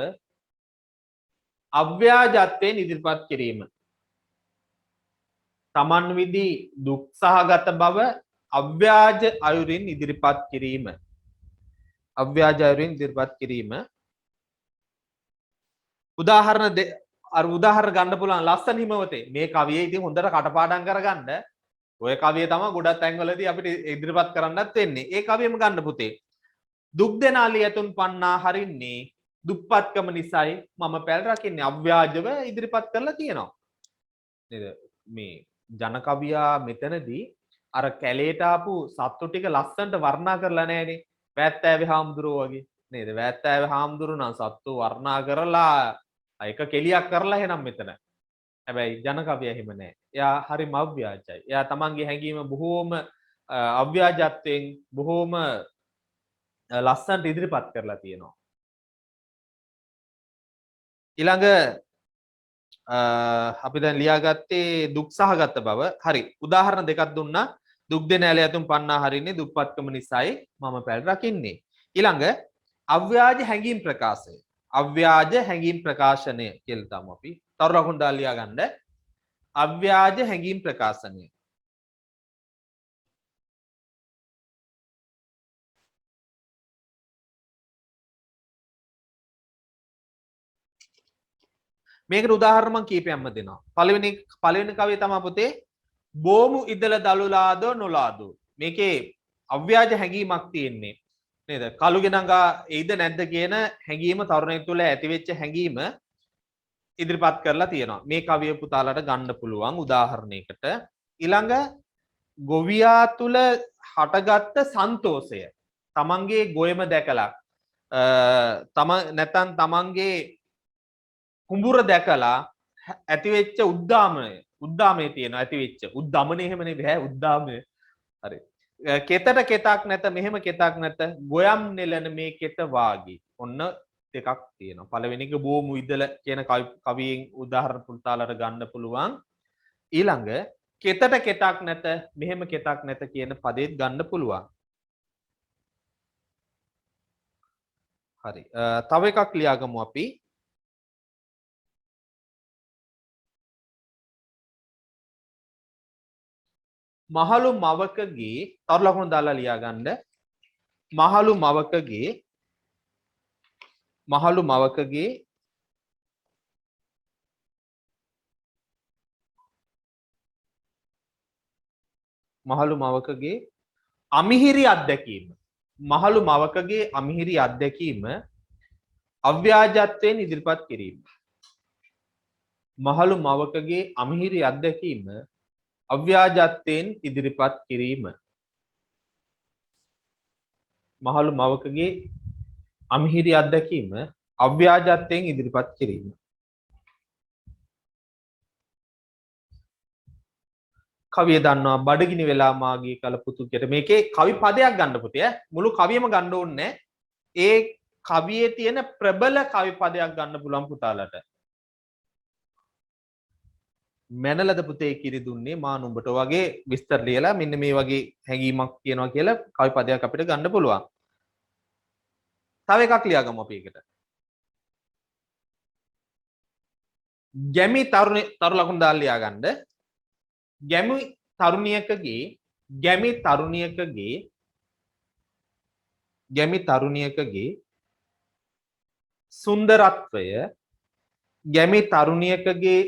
අව්‍යාජත්වයෙන් ඉදිරිපත් කිරීම. තමන් විඳි දුක් සහගත බව අව්‍යාජ අයුරින් ඉදිරිපත් කිරීම. අව්‍යාජ අයුරින් ඉදිරිපත් කිරීම. උදාහරණ ගන්න පුළුවන් ලස්සන හිමවතේ මේ කවිය ඉතින් හොඳට කටපාඩම් කරගන්න. ඔය කවිය තමයි ගොඩක් තැන්වලදී අපිට ඉදිරිපත් කරන්නත් වෙන්නේ. ඒ කවියම ගන්න පුතේ. දුක් දෙන අලියතුන් පන්නා හරින්නේ දුප්පත්කම නිසායි මම පැල් රකින්නේ. අව්‍යාජව ඉදිරිපත් කරලා තියෙනවා. නේද? මේ ජන කවියා මෙතනදී අර කැලේට ආපු සත්තු ටික ලස්සනට වර්ණනා කරලා නැහැනේ. වැත්තෑවේ හාමුදුරුවෝ වගේ නේද? වැත්තෑවේ හාමුදුරුවෝ නම් සත්තු වර්ණනා කරලා එක කෙලියක් කරලා එහෙනම් මෙතන. හැබැයි ජන කවිය එහෙම නැහැ. එයා හරිම අව්‍යාජයි. එයා තමන්ගේ හැඟීම බොහෝම අව්‍යාජත්වයෙන් බොහෝම ලස්සනට ඉදිරිපත් කරලා තියෙනවා. ඊළඟ අපි දැන් ලියාගත්තේ දුක් සහගත බව. හරි. උදාහරණ දෙකක් දුන්නා. දුක් දෙන ඇලයතුන් පන්නා හරින්නේ දුප්පත්කම නිසායි මම පැල් රකින්නේ. ඊළඟ අව්‍යාජ හැඟීම් ප්‍රකාශය. අව්‍යාජ හැඟීම් ප්‍රකාශනය කියලා තමයි අපි තරු ලකුණු දාලා ලියා ගන්න. අව්‍යාජ හැඟීම් ප්‍රකාශනය. මේකට උදාහරණ මම කීපයක්ම දෙනවා. පළවෙනි කවිය තමයි පුතේ බෝමු ඉදල දලුලාදෝ නොලාදෝ. මේකේ අව්‍යාජ හැඟීමක් තියෙන්නේ. නේද? කළුගෙනඟා එයිද නැද්ද කියන හැඟීම තරුණයෙක් තුළ ඇතිවෙච්ච හැඟීම ඉදිරිපත් කරලා තියෙනවා. මේ කවිය පුතාලට ගන්න පුළුවන් උදාහරණයකට. ඊළඟ ගොවියා තුළ හටගත්ත සන්තෝෂය. තමන්ගේ ගොයම දැකලා නැත්නම් තමන්ගේ කුඹුර දැකලා ඇතිවෙච්ච උද්දාමයේ තියෙනවා. ඇතිවෙච්ච උද්දමනේ එහෙමනේ බෑ උද්දාමය. හරි. කෙතට කෙතක් නැත මෙහෙම කෙතක් නැත ගොයම් නෙලන මේ කෙත වාගේ. ඔන්න දෙකක් තියෙනවා. පළවෙනි එක බෝමු ඉදල කියන කවියෙන් උදාහරණ පුතාලට ගන්න පුළුවන්. ඊළඟ කෙතට කෙතක් නැත මෙහෙම කෙතක් නැත කියන පදේත් ගන්න පුළුවන්. හරි. තව එකක් ලියාගමු අපි. මහලු මවකගේ තරු ලකුණු දාලා ලියා ගන්න. මහලු මවකගේ අමිහිරි අත්දැකීම. මහලු මවකගේ අමිහිරි අත්දැකීම අව්‍යාජත්වයෙන් ඉදිරිපත් කිරීම. මහලු මවකගේ අමිහිරි අත්දැකීම අව්‍යාජත්වයෙන් ඉදිරිපත් කිරීම. මහලු මවකගේ අමිහිරි අත්දැකීම අව්‍යාජත්වයෙන් ඉදිරිපත් කිරීම. කවිය දන්නවා බඩගිනි වෙලා මාගේ කලපුතුකයට. මේකේ කවි පදයක් ගන්න පුතේ. මුළු කවියම ගන්න ඕනේ. ඒ කවියේ තියෙන ප්‍රබල කවි පදයක් ගන්න පුළුවන් පුතාලට. මැනලද පුතේ කිරි දුන්නේ මා නුඹට වගේ විස්තර ලියලා මෙන්න මේ වගේ හැඟීමක් කියනවා කියලා කවි පදයක් අපිට ගන්න පුළුවන්. තව එකක් ලියාගමු අපි ඒකට. ගැමි තරු ලකුණු දාලා ලියා ගන්න. ගැමි තරුණියකගේ සුන්දරත්වය ගැමි තරුණියකගේ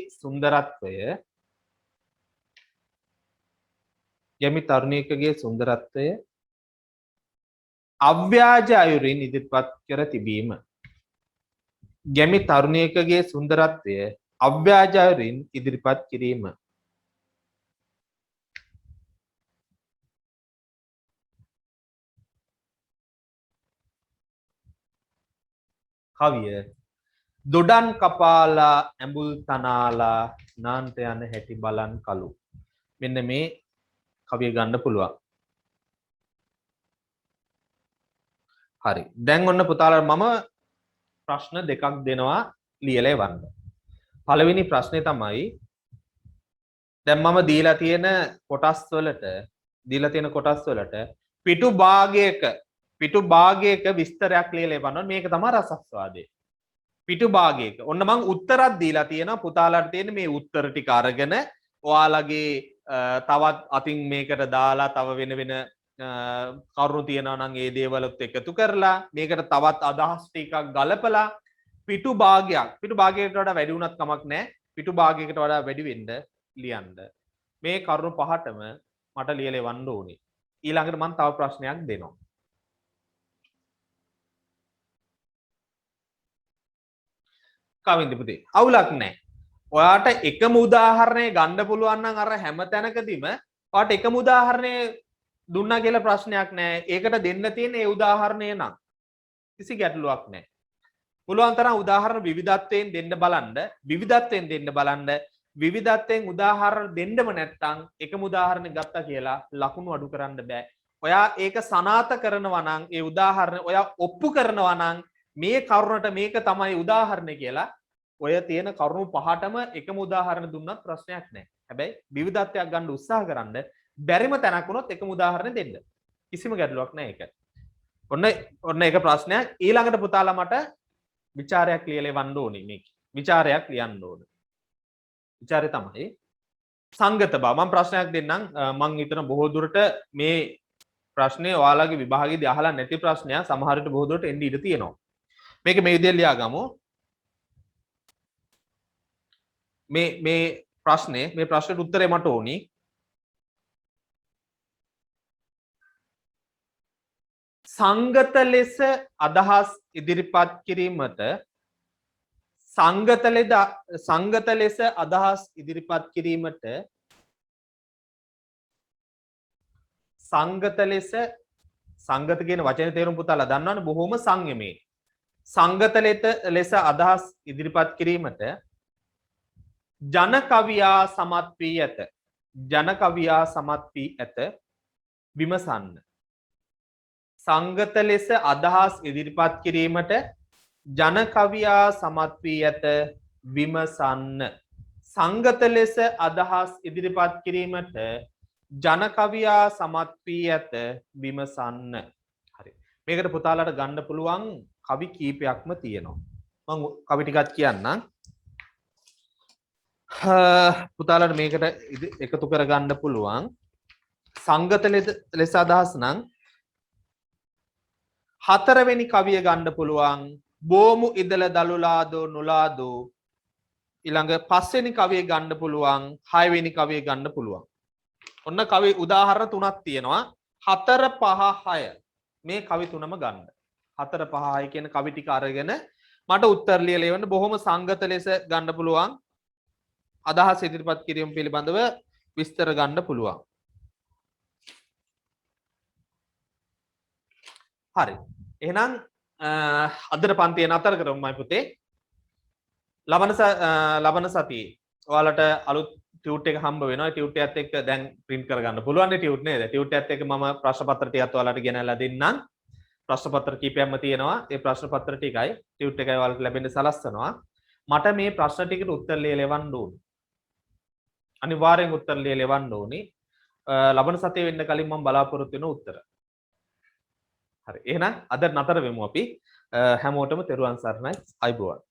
සුන්දරත්වය අව්‍යාජ අයුරින් ඉදිරිපත් කර තිබීම. ගැමි තරුණියකගේ සුන්දරත්වය අව්‍යාජ අයුරින් ඉදිරිපත් කිරීම. කවිය දොඩන් කපාලා ඇඹුල් තනාලා නාන්ට යන හැටි බලන් කලු. මෙන්න මේ කවිය ගන්න පුළුවන්. හරි. දැන් ඔන්න පුතාලා මම ප්‍රශ්න දෙකක් දෙනවා ලියලා එවන්න. පළවෙනි ප්‍රශ්නේ තමයි දැන් මම දීලා තියෙන කොටස් වලට පිටු භාගයක විස්තරයක් ලියලා එවන්න. මේක තමයි රසස්වාදය. පිටු භාගයක. ඔන්න මම උත්තරත් දීලා තියෙනවා. පුතාලාට තියෙන මේ උත්තර ටික අරගෙන ඔයාලගේ තවත් අතින් මේකට දාලා තව වෙන කරුණු තියෙනවා නම් ඒ දේවලුත් එකතු කරලා මේකට තවත් අදහස් ටිකක් ගලපලා පිටු භාගයකට වඩා වැඩි වුණත් කමක් නැහැ. පිටු භාගයකට වඩා වැඩි වෙන්න ලියන්න. මේ කරුණු පහටම මට ලියලා එවන්න ඕනේ. ඊළඟට මම තව ප්‍රශ්නයක් දෙනවා. කවින්ද පුතේ අවුලක් නැහැ. ඔයාට එකම උදාහරණය ගන්න පුළුවන් නම් අර හැම තැනකදීම ඔයාට එකම උදාහරණය දුන්නා කියලා ප්‍රශ්නයක් නැහැ. ඒකට දෙන්න තියෙන ඒ උදාහරණය නම් කිසි ගැටලුවක් නැහැ. පුළුවන් තරම් උදාහරණ විවිධත්වයෙන් දෙන්න බලන්න. විවිධත්වයෙන් උදාහරණ දෙන්නම නැත්නම් එකම උදාහරණ ගත්තා කියලා ලකුණු අඩු කරන්න බෑ. ඔයා ඒක සනාත කරනවා නම් ඒ උදාහරණ ඔයා ඔප්පු කරනවා නම් මේ කරුණට මේක තමයි උදාහරණය කියලා ඔය තියෙන කරුණු පහටම එකම උදාහරණ දුන්නත් ප්‍රශ්නයක් නැහැ. හැබැයි විවිධත්වයක් ගන්න උත්සාහ කරන්න බැරිම තැනක් වුණොත් එකම උදාහරණ දෙන්න. කිසිම ගැටලුවක් නැහැ ඒක. ඔන්න ඒක ප්‍රශ්නයක්. ඊළඟට පුතාලා මට විචාරයක් ලියලා එවන්න ඕනේ මේක. විචාරයක් ලියන්න ඕනේ. විචාරය තමයි සංගත බව. මම ප්‍රශ්නයක් දෙන්නම්. මම හිතන බොහෝ දුරට මේ ප්‍රශ්නේ ඔයාලගේ විභාගයේදී අහලා නැති ප්‍රශ්නයක්. සමහර විට බොහෝ දුරට එන්න ඉඩ තියෙනවා. මේක මේ විදිහට ලියාගමු. මේ ප්‍රශ්නෙට උත්තරේ මට ඕනි. සංගත ලෙස අදහස් ඉදිරිපත් කිරීමට සංගත කියන වචනේ තේරුම පුතාලා දන්නවනේ බොහොම සංයමයෙන්. සංගත ලෙස අදහස් ඉදිරිපත් කිරීමට ජන කවියා සමත් වී ඇත විමසන්න. සංගත ලෙස අදහස් ඉදිරිපත් කිරීමට ජන කවියා සමත් වී ඇත විමසන්න. සංගත ලෙස අදහස් ඉදිරිපත් කිරීමට ජන කවියා සමත් වී ඇත විමසන්න. හරි. මේකට පුතාලාට ගන්න පුළුවන් කවි කීපයක්ම තියෙනවා. මම කවි ටිකක් කියන්නම්. පුතාලාට මේකට එකතු කරගන්න පුළුවන්. සංගත ලෙස අදහස් නම් හතරවෙනි කවිය ගන්න පුළුවන්. බෝමු ඉදල දලුලාදෝ නුලාදෝ. ඊළඟ පස්වෙනි කවිය ගන්න පුළුවන්. හයවෙනි කවිය ගන්න පුළුවන්. ඔන්න කවි උදාහරණ තුනක් තියෙනවා. 4 5 6 මේ කවි තුනම ගන්න. 4 5 6 කියන කවි ටික අරගෙන මට උත්තර ලියලා එවන්න. බොහොම සංගත ලෙස ගන්න පුළුවන්. අදහස් ඉදිරිපත් කිරීම පිළිබඳව විස්තර ගන්න පුළුවන්. හරි. එහෙනම් අදට පන්තිය නතර කරමු මයි පුතේ. ලබන සතියේ ඔයාලට අලුත් ටියුට් එක හම්බ වෙනවා. ටියුට් එකත් එක්ක දැන් print කරගන්න පුළුවන් නේ ටියුට් නේද? ටියුට් එකත් එක්ක මම ප්‍රශ්න පත්‍ර ටිකත් ඔයාලට ගෙනල්ලා දෙන්නම්. ප්‍රශ්න පත්‍ර කීපයක්ම තියෙනවා. ඒ ප්‍රශ්න පත්‍ර ටිකයි ටියුට් එකයි ඔයාලට ලැබෙන්න සලස්වනවා. මට මේ ප්‍රශ්න ටිකට උත්තර ලියලා එවන්න ඕනේ. අනිවාර්යෙන් උත්තර ලියලා එවන්න ඕනේ. ලබන සතියේ වෙන්න කලින් මම බලාපොරොත්තු වෙන උත්තර. හරි. එහෙනම් අද නතර වෙමු අපි. හැමෝටම තෙරුවන් සරණයි. අයබෝවන්.